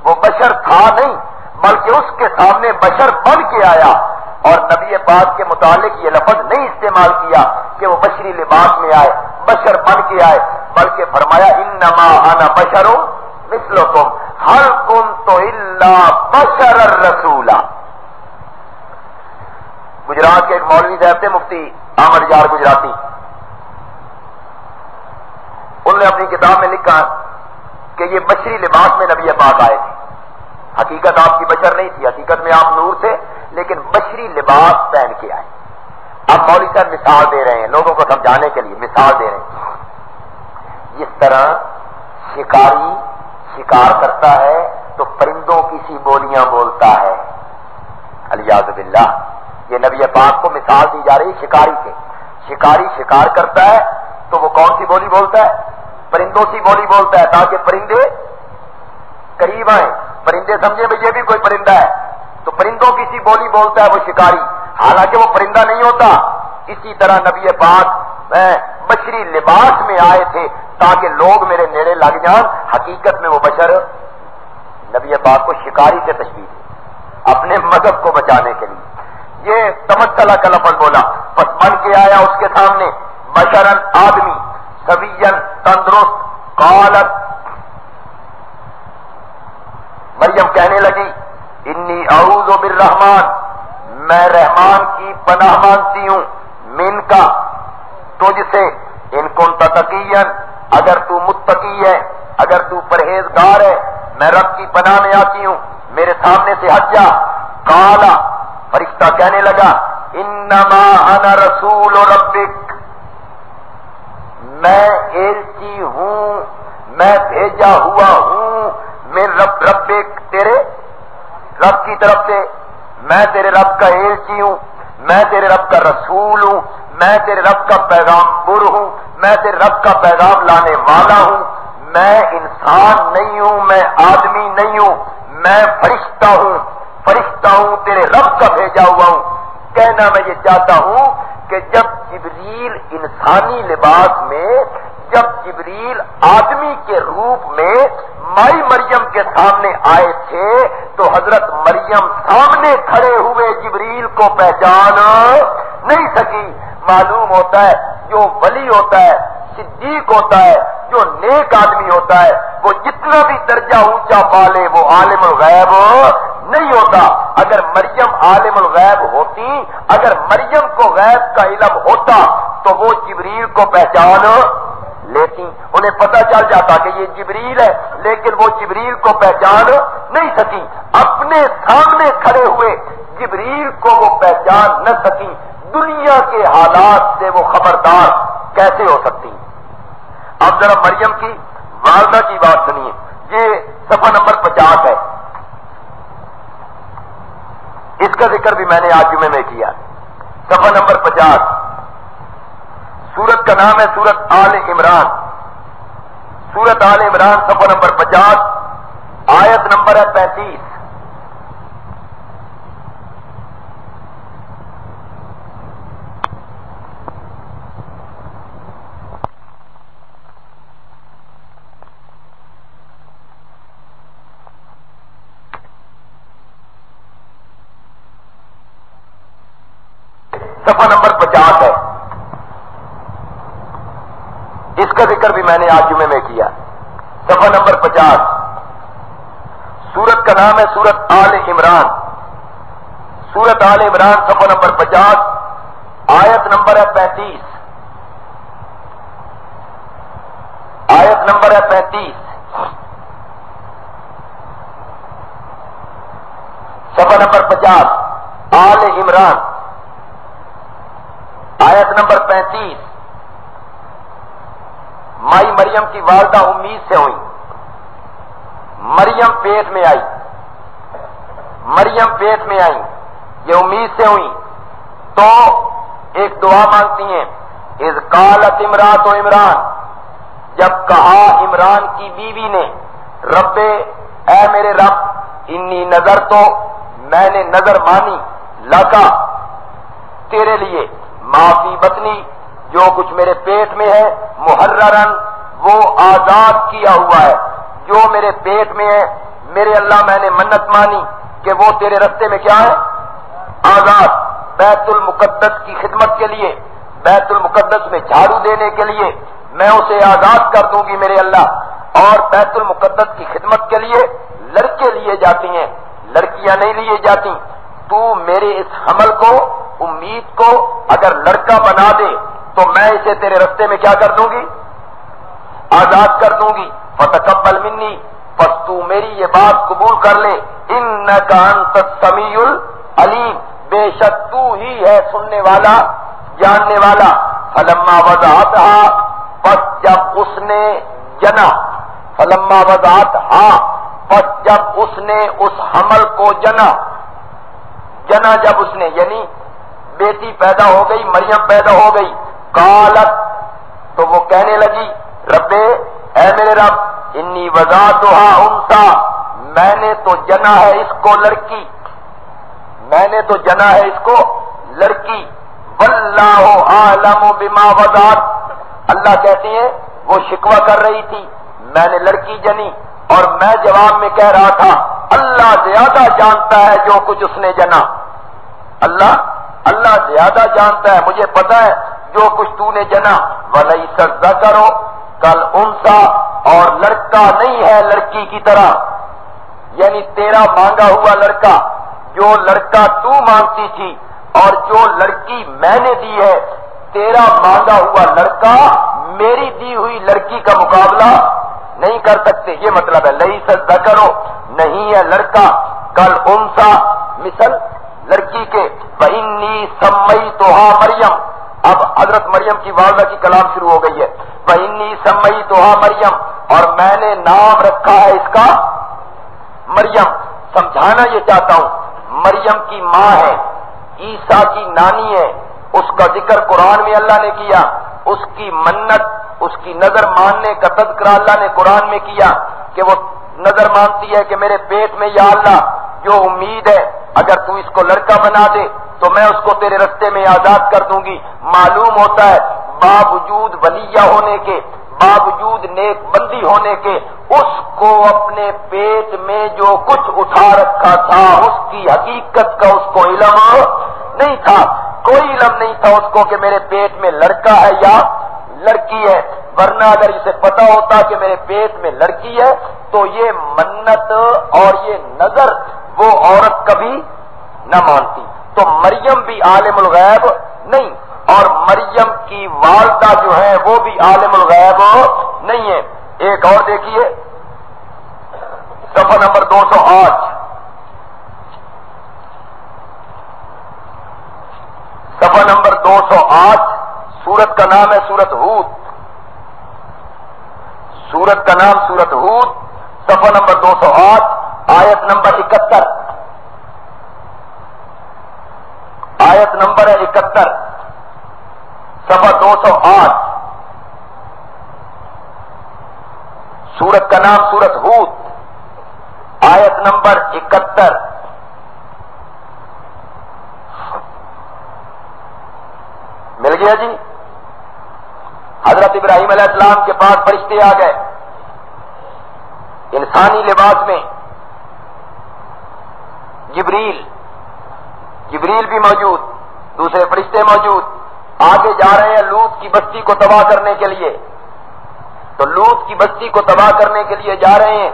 وہ بشر تھا نہیں، بلکہ اس کے سامنے بشر بن کے آیا. اور نبی پاک کے متعلق یہ لفظ نہیں استعمال کیا کہ وہ بشری لباس میں آئے، بشر بن کے آئے، بلکہ فرمایا انما انا بشر مثلکم هل كنت الا بشرا رسولا. گجرات کے ایک مولوی صاحب تھے، مفتی احمد یار گجراتی. انہوں نے اپنی کتاب میں لکھا کہ یہ بشری لباس میں نبی پاک آئے تھے. حقیقت آپ کی بشر نہیں تھی، حقیقت میں آپ نور تھے، لیکن بشری لباس پہن کے آئے. اب مولوی صاحب مثال دے رہے ہیں لوگوں کو سمجھانے کے لیے، مثال دے رہے ہیں. جس طرح شکاری شکار کرتا ہے تو پرندوں کی سی بولیاں بولتا ہے، الیاذ باللہ. یہ نبی پاک کو مثال دی جا رہی شکاری سے. شکاری شکار کرتا ہے تو وہ کون سی بولی بولتا ہے؟ پرندوں سی بولی بولتا ہے، تاکہ پرندے قریب آئیں، پرندے سمجھیں بھائی یہ بھی کوئی پرندہ ہے. تو پرندوں کی سی بولی بولتا ہے وہ شکاری، حالانکہ وہ پرندہ نہیں ہوتا. اسی طرح نبی پاک بشری لباس میں آئے تھے تاکہ لوگ میرے نیڑے لگ جان. حقیقت میں وہ بشر نبی پاک کو شکاری سے تشبیہ دی اپنے مذہب کو بچانے کے لیے. یہ تمثلا کا لفظ بولا، پس بن کے آیا اس کے سامنے بشرن آدمی، سوین تندرست. قالت، مریم کہنے لگی انی اعوذ بالرحمن، میں رحمان کی پناہ مانگتی ہوں، من کا، تجھ سے، ان کنت تقیا، اگر تو متقی ہے، اگر تو پرہیزگار ہے، میں رب کی پناہ میں آتی ہوں، میرے سامنے سے ہٹ جا. قالا، فرشتہ کہنے لگا انما انا رسول ربک، میں ایلچی ہوں، میں بھیجا ہوا ہوں، میں ربک، تیرے رب کی طرف سے. میں تیرے رب کا ایلچی ہوں، میں تیرے رب کا رسول ہوں، میں تیرے رب کا پیغام بر ہوں، میں تیرے رب کا پیغام لانے والا ہوں. میں انسان نہیں ہوں، میں آدمی نہیں ہوں، میں فرشتہ ہوں، فرشتہ ہوں، تیرے رب کا بھیجا ہوا ہوں. کہنا میں یہ چاہتا ہوں کہ جب جبریل انسانی لباس میں، جب جبریل آدمی کے روپ میں مائی مریم کے سامنے آئے تھے تو حضرت مریم سامنے کھڑے ہوئے جبریل کو پہچان نہیں سکی. معلوم ہوتا ہے جو ولی ہوتا ہے، صدیق ہوتا ہے، جو نیک آدمی ہوتا ہے، وہ جتنا بھی درجہ اونچا پالے وہ عالم الغیب نہیں ہوتا. اگر مریم عالم الغیب ہوتی، اگر مریم کو غیب کا علم ہوتا تو وہ جبریل کو پہچان لیتی، انہیں پتہ چل جاتا کہ یہ جبریل ہے، لیکن وہ جبریل کو پہچان نہیں سکی. اپنے سامنے کھڑے ہوئے جبریل کو وہ پہچان نہ سکی. دنیا کے حالات سے وہ خبردار کیسے ہو سکتی؟ اب ذرا مریم کی والدہ کی بات سنیے. یہ صفحہ نمبر 50 ہے، اس کا ذکر بھی میں نے آج جمعے میں کیا. صفحہ نمبر 50، سورت کا نام ہے سورت آل عمران. سورت آل عمران صفحہ نمبر 50، آیت نمبر ہے 35. صفحہ نمبر 50 ہے. اس کا ذکر بھی میں نے آج جمعے میں کیا. صفحہ نمبر 50. سورت کا نام ہے سورت آل عمران. سورت آل عمران صفحہ نمبر 50 آیت نمبر ہے 35. آیت نمبر ہے 35. صفحہ نمبر 50 آل عمران آیت نمبر 35. مائی مریم کی والدہ امید سے ہوئی. مریم پیٹ میں آئی. مریم پیٹ میں آئی، یہ امید سے ہوئی. تو ایک دعا مانگتی ہیں. اذ قالت امرات و عمران، جب کہا عمران کی بیوی نے، رب اے میرے رب، انی نظر تو میں نے نظر مانی، لکا تیرے لیے، معافی بطنی جو کچھ میرے پیٹ میں ہے، محررن وہ آزاد کیا ہوا ہے جو میرے پیٹ میں ہے. میرے اللہ میں نے منت مانی کہ وہ تیرے رستے میں کیا ہے؟ آزاد. بیت المقدس کی خدمت کے لیے، بیت المقدس میں جھاڑو دینے کے لیے میں اسے آزاد کر دوں گی میرے اللہ. اور بیت المقدس کی خدمت کے لیے لڑکے لیے جاتی ہیں، لڑکیاں نہیں لیے جاتی. تو میرے اس حمل کو، امید کو اگر لڑکا بنا دے تو میں اسے تیرے رستے میں کیا کر دوں گی؟ آزاد کر دوں گی. فتقبل منی، پس تو میری یہ بات قبول کر لے. انک انت السمیع العلیم، بے شک تو ہی ہے سننے والا، جاننے والا. فلما وضعتها، پس جب اس نے جنا، فلما وضعتها، پس جب اس نے اس حمل کو جنا جب اس نے، یعنی بیٹی پیدا ہو گئی، مریم پیدا ہو گئی. قالت، تو وہ کہنے لگی، رب اے میرے رب، انی وضعتها انثى، میں نے تو جنا ہے اس کو لڑکی، میں نے تو جنا ہے اس کو لڑکی. واللہ اعلم بما وضعت، اللہ کہتے ہیں وہ شکوہ کر رہی تھی میں نے لڑکی جنی، اور میں جواب میں کہہ رہا تھا اللہ زیادہ جانتا ہے جو کچھ اس نے جنا. اللہ زیادہ جانتا ہے، مجھے پتا ہے جو کچھ تو نے جنا. وَلَيْسَ الذَّكَرُ كَالْأُنثَىٰ، اور لڑکا نہیں ہے لڑکی کی طرح، یعنی تیرا مانگا ہوا لڑکا، جو لڑکا تو مانگتی تھی اور جو لڑکی میں نے دی ہے، تیرا مانگا ہوا لڑکا میری دی ہوئی لڑکی کا مقابلہ نہیں کر سکتے. یہ مطلب ہے لَيْسَ الذَّكَرُ، نہیں ہے لڑکا، كَالْأُنثَىٰ، مثل لڑکی کے. وَإِنِّي سَمَّيْتُهَا مریم، اب حضرت مریم کی والدہ کی کلام شروع ہو گئی ہے. وَإِنِّي سَمَّيْتُهَا مریم، اور میں نے نام رکھا ہے اس کا مریم. سمجھانا یہ چاہتا ہوں، مریم کی ماں ہے، عیسیٰ کی نانی ہے، اس کا ذکر قرآن میں اللہ نے کیا. اس کی منت، اس کی نظر ماننے کا تذکرہ اللہ نے قرآن میں کیا کہ وہ نظر مانتی ہے کہ میرے پیٹ میں یا اللہ جو امید ہے اگر تو اس کو لڑکا بنا دے تو میں اس کو تیرے رستے میں آزاد کر دوں گی. معلوم ہوتا ہے باوجود ولیہ ہونے کے، باوجود نیک بندی ہونے کے، اس کو اپنے پیٹ میں جو کچھ اٹھا رکھا تھا اس کی حقیقت کا اس کو علم نہیں تھا. کوئی علم نہیں تھا اس کو کہ میرے پیٹ میں لڑکا ہے یا لڑکی ہے. ورنہ اگر اسے پتا ہوتا کہ میرے پیٹ میں لڑکی ہے تو یہ منت اور یہ نظر وہ عورت کبھی نہ مانتی. تو مریم بھی عالم الغیب نہیں، اور مریم کی والدہ جو ہے وہ بھی عالم الغیب نہیں ہے. ایک اور دیکھیے صفحہ نمبر 208، صفحہ نمبر 208، سورت کا نام ہے سورت ہود. سورت کا نام سورت ہود، صفحہ نمبر 208، آیت نمبر 71. آیت نمبر ہے 71، صفحہ 208. سورت کا نام سورت ہود، آیت نمبر 71. مل گیا جی؟ حضرت ابراہیم علیہ السلام کے پاس فرشتے آ گئے انسانی لباس میں. جبریل بھی موجود، دوسرے فرشتے موجود، آگے جا رہے ہیں لوط کی بستی کو تباہ کرنے کے لیے. تو لوط کی بستی کو تباہ کرنے کے لیے جا رہے ہیں.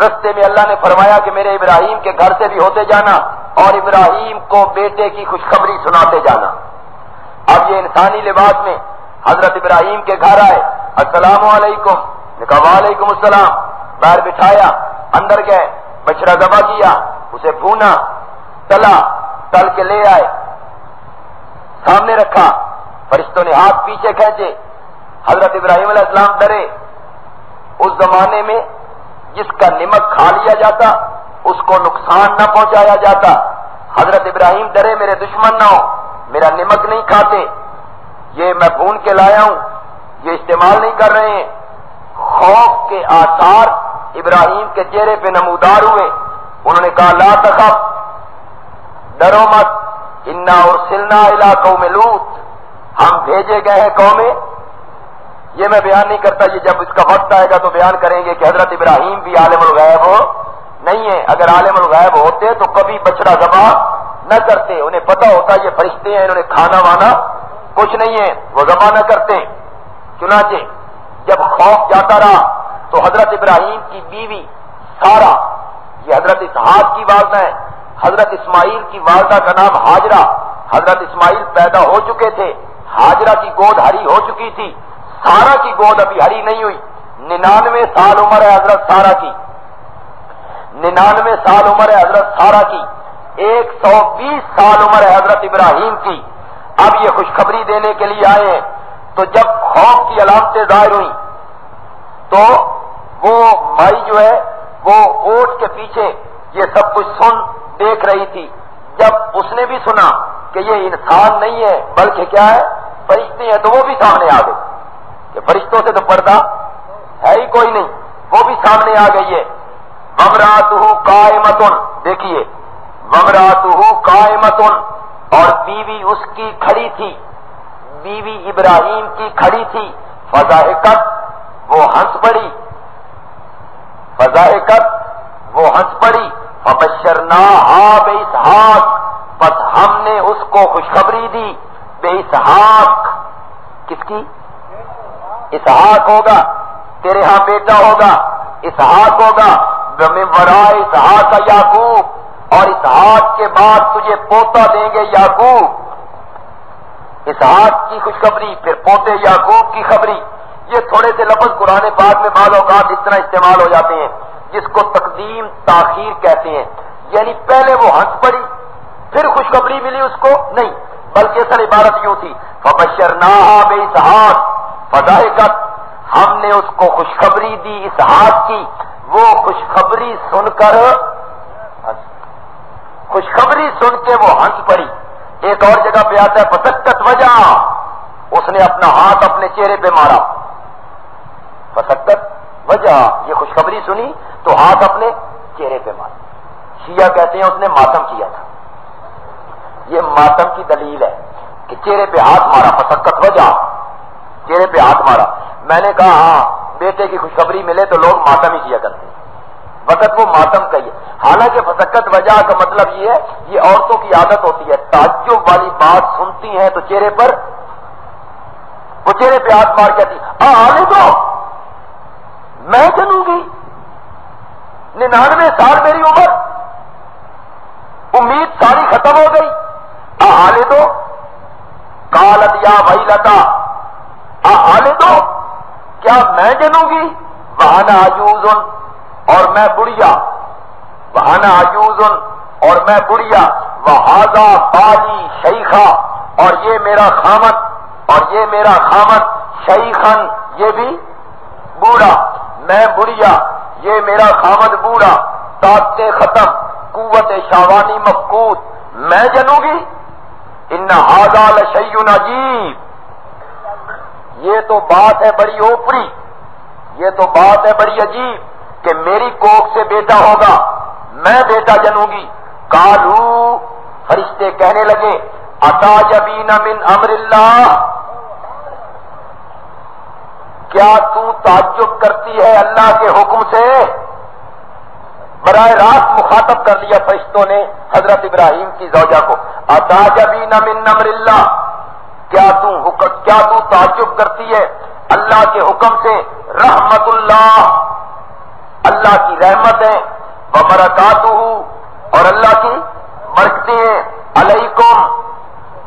رستے میں اللہ نے فرمایا کہ میرے ابراہیم کے گھر سے بھی ہوتے جانا اور ابراہیم کو بیٹے کی خوشخبری سناتے جانا. اب یہ انسانی لباس میں حضرت ابراہیم کے گھر آئے. السلام علیکم، نے کہا وعلیکم السلام. باہر بٹھایا، اندر گئے، بچڑا ذبح کیا، اسے بھونا، تلا، تل کے لے آئے، سامنے رکھا. فرشتوں نے ہاتھ پیچھے کھینچے. حضرت ابراہیم علیہ السلام ڈرے. اس زمانے میں جس کا نمک کھا لیا جاتا اس کو نقصان نہ پہنچایا جاتا. حضرت ابراہیم ڈرے میرے دشمن نہ ہو، میرا نمک نہیں کھاتے، یہ میں بھون کے لایا ہوں، یہ استعمال نہیں کر رہے ہیں. خوف کے آثار ابراہیم کے چہرے پہ نمودار ہوئے. انہوں نے کہا لا تخف، ڈرو مت، انا ارسلنا الی قوم لوط، ہم بھیجے گئے ہیں قوم. یہ میں بیان نہیں کرتا، یہ جب اس کا وقت آئے گا تو بیان کریں گے کہ حضرت ابراہیم بھی عالم الغیب نہیں ہے. اگر عالم الغیب ہوتے تو کبھی بچڑا ذبح نہ کرتے. انہیں پتا ہوتا یہ فرشتے ہیں، انہوں نے کھانا وانا کچھ نہیں ہے، وہ ذبح نہ کرتے. چنانچہ جب خوف جاتا رہا تو حضرت ابراہیم کی بیوی سارا، یہ حضرت اسحاق کی والدہ ہے، حضرت اسماعیل کی والدہ کا نام ہاجرہ. حضرت اسماعیل پیدا ہو چکے تھے، ہاجرہ کی گود ہری ہو چکی تھی، سارا کی گود ابھی ہری نہیں ہوئی. 99 سال عمر ہے حضرت سارا کی، 99 سال عمر ہے حضرت سارا کی، 120 سال عمر ہے حضرت ابراہیم کی. اب یہ خوشخبری دینے کے لیے آئے ہیں. تو جب خوف کی علامتیں ظاہر ہوئیں تو وہ مائی جو ہے وہ اونٹ کے پیچھے یہ سب کچھ سن دیکھ رہی تھی. جب اس نے بھی سنا کہ یہ انسان نہیں ہے بلکہ کیا ہے، فرشتے ہیں، تو وہ بھی سامنے آ گئی کہ فرشتوں سے تو پردہ ہے ہی کوئی نہیں. وہ بھی سامنے آ گئی ہے. وامرأتہ قائمۃ، دیکھیے وامرأتہ قائمۃ، اور بیوی اس کی کھڑی تھی، بیوی ابراہیم کی کھڑی تھی. فضاحکت، وہ ہنس پڑی، فضاحکت، وہ ہنس پڑی. فبشرناہا باسحاق، بس ہم نے اس کو خوشخبری دی باسحاق. کس کی؟ اسحاق ہوگا، تیرے ہاں بیٹا ہوگا، اسحاق ہوگا. من وراء اسحاق یعقوب، اور اسحاق کے بعد تجھے پوتا دیں گے یعقوب. اسحاق کی خوشخبری، پھر پوتے یعقوب کی خبری. یہ تھوڑے سے لفظ قرآن پاک میں بعض اوقات اس طرح استعمال ہو جاتے ہیں جس کو تقدیم تاخیر کہتے ہیں. یعنی پہلے وہ ہنس پڑی پھر خوشخبری ملی اس کو نہیں، بلکہ اصل عبارت یوں تھی فبشرناہا باسحاق. فضاحکت، ہم نے اس کو خوشخبری دی اسحاق کی. وہ خوشخبری سن کر، خوشخبری سن کے وہ ہنس پڑی. ایک اور جگہ پہ آتا ہے فسکت وجہ، اس نے اپنا ہاتھ اپنے چہرے پہ مارا. فسکت وجہ، یہ خوشخبری سنی تو ہاتھ اپنے چہرے پہ مارا. شیعہ کہتے ہیں اس نے ماتم کیا تھا. یہ ماتم کی دلیل ہے کہ چہرے پہ ہاتھ مارا. فسکت وجہ، چہرے پہ ہاتھ مارا. میں نے کہا ہاں، بیٹے کی خوشخبری ملے تو لوگ ماتم ہی کیا کرتے ہیں، وقت وہ ماتم کا ہی ہے. حالانکہ فسکت وجہ کا مطلب یہ ہے، یہ عورتوں کی عادت ہوتی ہے، تعجب والی بات سنتی ہیں تو چہرے پر، وہ چہرے پہ ہاتھ مار کہتی آنے دو، میں جنوں گی، 99 سال میری عمر، امید ساری ختم ہو گئی، آنے دو. قالت یا ویلتا، آنے دو، کیا میں جنوں گی؟ وَأَنَا عَجُوزٌ، اور میں بڑھیا، وَأَنَا عَجُوزٌ، اور میں بڑھیا، وَهَذَا بَالِي شَيْخًا، اور یہ میرا خامد، اور یہ میرا خامد، شیخن، یہ بھی بوڑھا. میں بڑھیا، یہ میرا خامد بوڑھا، طاقتیں ختم، قوت شاوانی مفقود، میں جنوں گی. ان هَذَا لَشَيْءٌ عَجِیب، یہ تو بات ہے بڑی اوپری، یہ تو بات ہے بڑی عجیب کہ میری کوکھ سے بیٹا ہوگا، میں بیٹا جنوں گی. قالو، فرشتے کہنے لگے اتعجبین من امر اللہ، کیا تو تعجب کرتی ہے اللہ کے حکم سے؟ براہ راست مخاطب کر دیا فرشتوں نے حضرت ابراہیم کی زوجہ کو. اتعجبین من امر اللہ، کیا تو تعجب کرتی ہے اللہ کے حکم سے؟ رحمت اللہ، اللہ کی رحمتیں، وبرکاتہ، اور اللہ کی برکتیں، علیکم،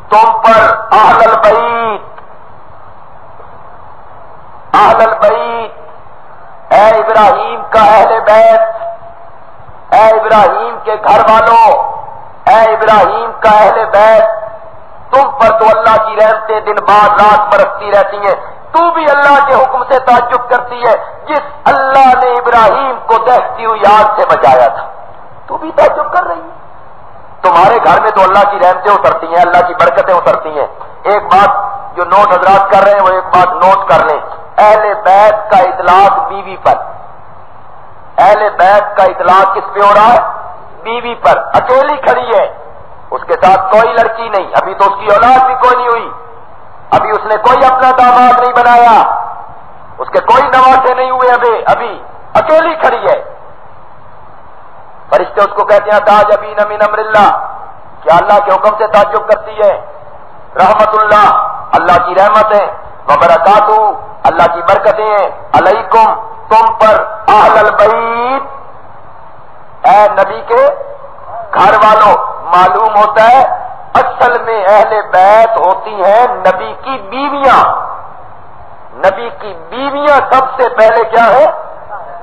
تم پر، اہل البیت، اہل البیت، اے ابراہیم کا اہل بیت، اے ابراہیم کے گھر والوں، اے ابراہیم کا اہل بیت، تم پر تو اللہ کی رحمتیں دن بعد رات برستی رہتی ہیں، تو بھی اللہ کے حکم سے تعجب کرتی ہے، جس اللہ نے ابراہیم کو دہتی ہوئی آگ سے بچایا تھا، تو بھی تعجب کر رہی ہے۔ تمہارے گھر میں تو اللہ کی رحمتیں اترتی ہیں، اللہ کی برکتیں اترتی ہیں۔ ایک بات جو نوٹ حضرات کر رہے ہیں وہ ایک بات نوٹ کر لیں، اہل بیت کا اطلاق بیوی پر، اہل بیت کا اطلاق کس پہ ہو رہا ہے؟ بیوی پر، اکیلی کھڑی ہے، اس کے ساتھ کوئی لڑکی نہیں، ابھی تو اس کی اولاد بھی کوئی نہیں ہوئی، ابھی اس نے کوئی اپنا داماد نہیں بنایا، اس کے کوئی نواسے نہیں ہوئے، ابھی اکیلی کھڑی ہے۔ فرشتے اس کو کہتے ہیں تعجبین من امر اللہ، کیا اللہ کے حکم سے تعجب کرتی ہے؟ رحمت اللہ، اللہ کی رحمت ہے، وبرکاتہ، اللہ کی برکتیں ہیں، علیکم، تم پر، اہل البیت، اے نبی کے گھر والوں۔ معلوم ہوتا ہے اصل میں اہل بیت ہوتی ہیں نبی کی بیویاں، نبی کی بیویاں سب سے پہلے کیا ہے؟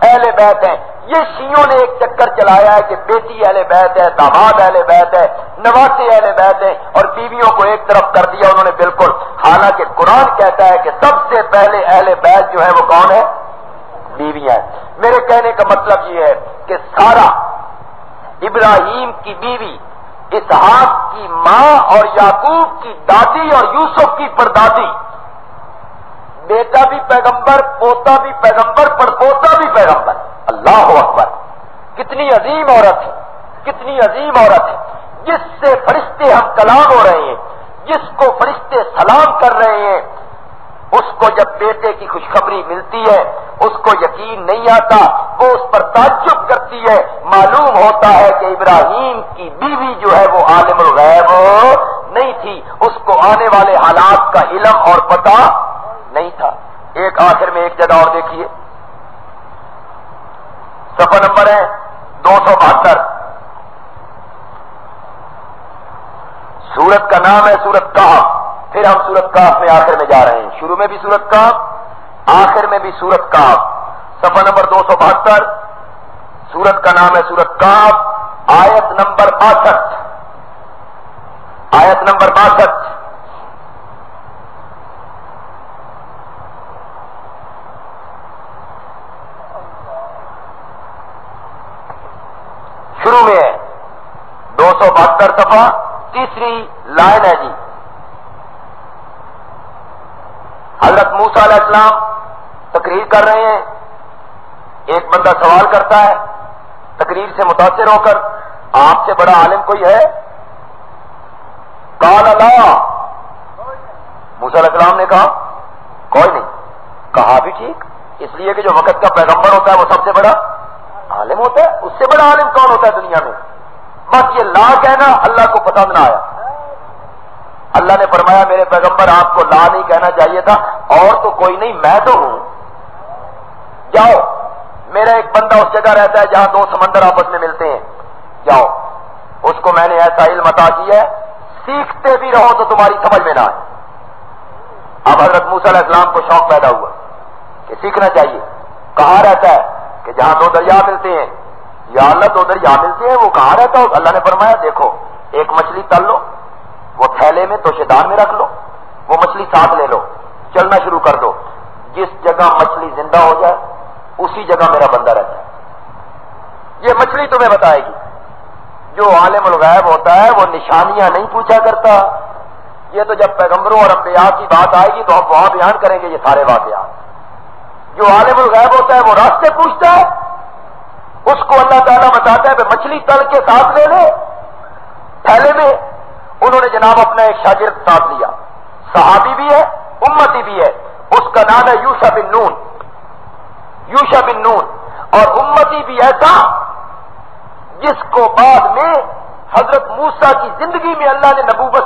اہل بیت ہیں۔ یہ شیعوں نے ایک چکر چلایا ہے کہ بیٹی اہل بیت ہے، داماد اہل بیت ہے، نواسے اہل بیت ہے، اور بیویوں کو ایک طرف کر دیا انہوں نے بالکل، حالانکہ قرآن کہتا ہے کہ سب سے پہلے اہل بیت جو ہے وہ کون ہے؟ بیویاں ہیں۔ میرے کہنے کا مطلب یہ ہے کہ سارا، ابراہیم کی بیوی، اسحاق کی ماں اور یعقوب کی دادی اور یوسف کی پردادی، بیٹا بھی پیغمبر، پوتا بھی پیغمبر، پڑپوتا بھی پیغمبر۔ اللہ اکبر، کتنی عظیم عورت ہے، کتنی عظیم عورت ہے، جس سے فرشتے ہم کلام ہو رہے ہیں، جس کو فرشتے سلام کر رہے ہیں، اس کو جب بیٹے کی خوشخبری ملتی ہے اس کو یقین نہیں آتا، وہ اس پر تعجب کرتی ہے۔ معلوم ہوتا ہے کہ ابراہیم کی بیوی جو ہے وہ عالم الغیب نہیں تھی، اس کو آنے والے حالات کا علم اور پتہ نہیں تھا۔ ایک آخر میں ایک جگہ اور دیکھیے، صفحہ نمبر ہے 272، سورت کا نام ہے سورت کہف۔ پھر ہم سورت کہف میں آخر میں جا رہے ہیں، شروع میں بھی سورت کہف، آخر میں بھی سورت کہف۔ صفحہ نمبر 272، سورت کا نام ہے سورت کہف، آیت نمبر 62، آیت نمبر 62۔ شروع میں ہے 272 صفحہ، تیسری لائن ہے جی۔ حضرت موسیٰ علیہ السلام تقریر کر رہے ہیں، ایک بندہ سوال کرتا ہے تقریر سے متاثر ہو کر، آپ سے بڑا عالم کوئی ہے؟ قال لا، موسیٰ علیہ السلام نے کہا کوئی نہیں۔ کہا بھی ٹھیک، اس لیے کہ جو وقت کا پیغمبر ہوتا ہے وہ سب سے بڑا عالم ہوتا ہے، اس سے بڑا عالم کون ہوتا ہے دنیا میں؟ بس یہ لا کہنا اللہ کو پسند نہ آیا۔ اللہ نے فرمایا میرے پیغمبر آپ کو لا نہیں کہنا چاہیے تھا، اور تو کوئی نہیں میں تو ہوں، جاؤ۔ میرا ایک بندہ اس جگہ رہتا ہے جہاں دو سمندر آپس میں ملتے ہیں، جاؤ، اس کو میں نے ایسا علم عطا کیا ہے، سیکھتے بھی رہو تو تمہاری سمجھ میں نہ آئے۔ اب حضرت موسیٰ علیہ السلام کو شوق پیدا ہوا کہ سیکھنا چاہیے۔ کہاں رہتا ہے؟ کہ جہاں دو دریا ملتے ہیں۔ یا اللہ، دو دریا ملتے ہیں، وہ کہاں رہتا ہو؟ اللہ نے فرمایا دیکھو، ایک مچھلی تل لو، وہ تھیلے میں توشے دان میں رکھ لو، وہ مچھلی ساتھ لے لو، چلنا شروع کر دو، جس جگہ مچھلی زندہ ہو جائے اسی جگہ میرا بندہ رہتا ہے۔ یہ مچھلی تمہیں بتائے گی۔ جو عالم الغیب ہوتا ہے وہ نشانیاں نہیں پوچھا کرتا، یہ تو جب پیغمبروں اور انبیاء کی بات آئے گی تو ہم وہاں بیان کریں گے یہ سارے واقعات۔ جو عالم الغیب ہوتا ہے وہ راستے پوچھتا ہے، اس کو اللہ تعالیٰ بتاتا ہے کہ مچھلی تل کے ساتھ لے لے تھیلے میں۔ انہوں نے جناب اپنا ایک شاگرد ساتھ لیا، صحابی بھی ہے امتی بھی ہے، اس کا نام ہے یوشع بن نون، یوشع بن نون، اور امتی بھی ایسا جس کو بعد میں حضرت موسیٰ کی زندگی میں اللہ نے نبوت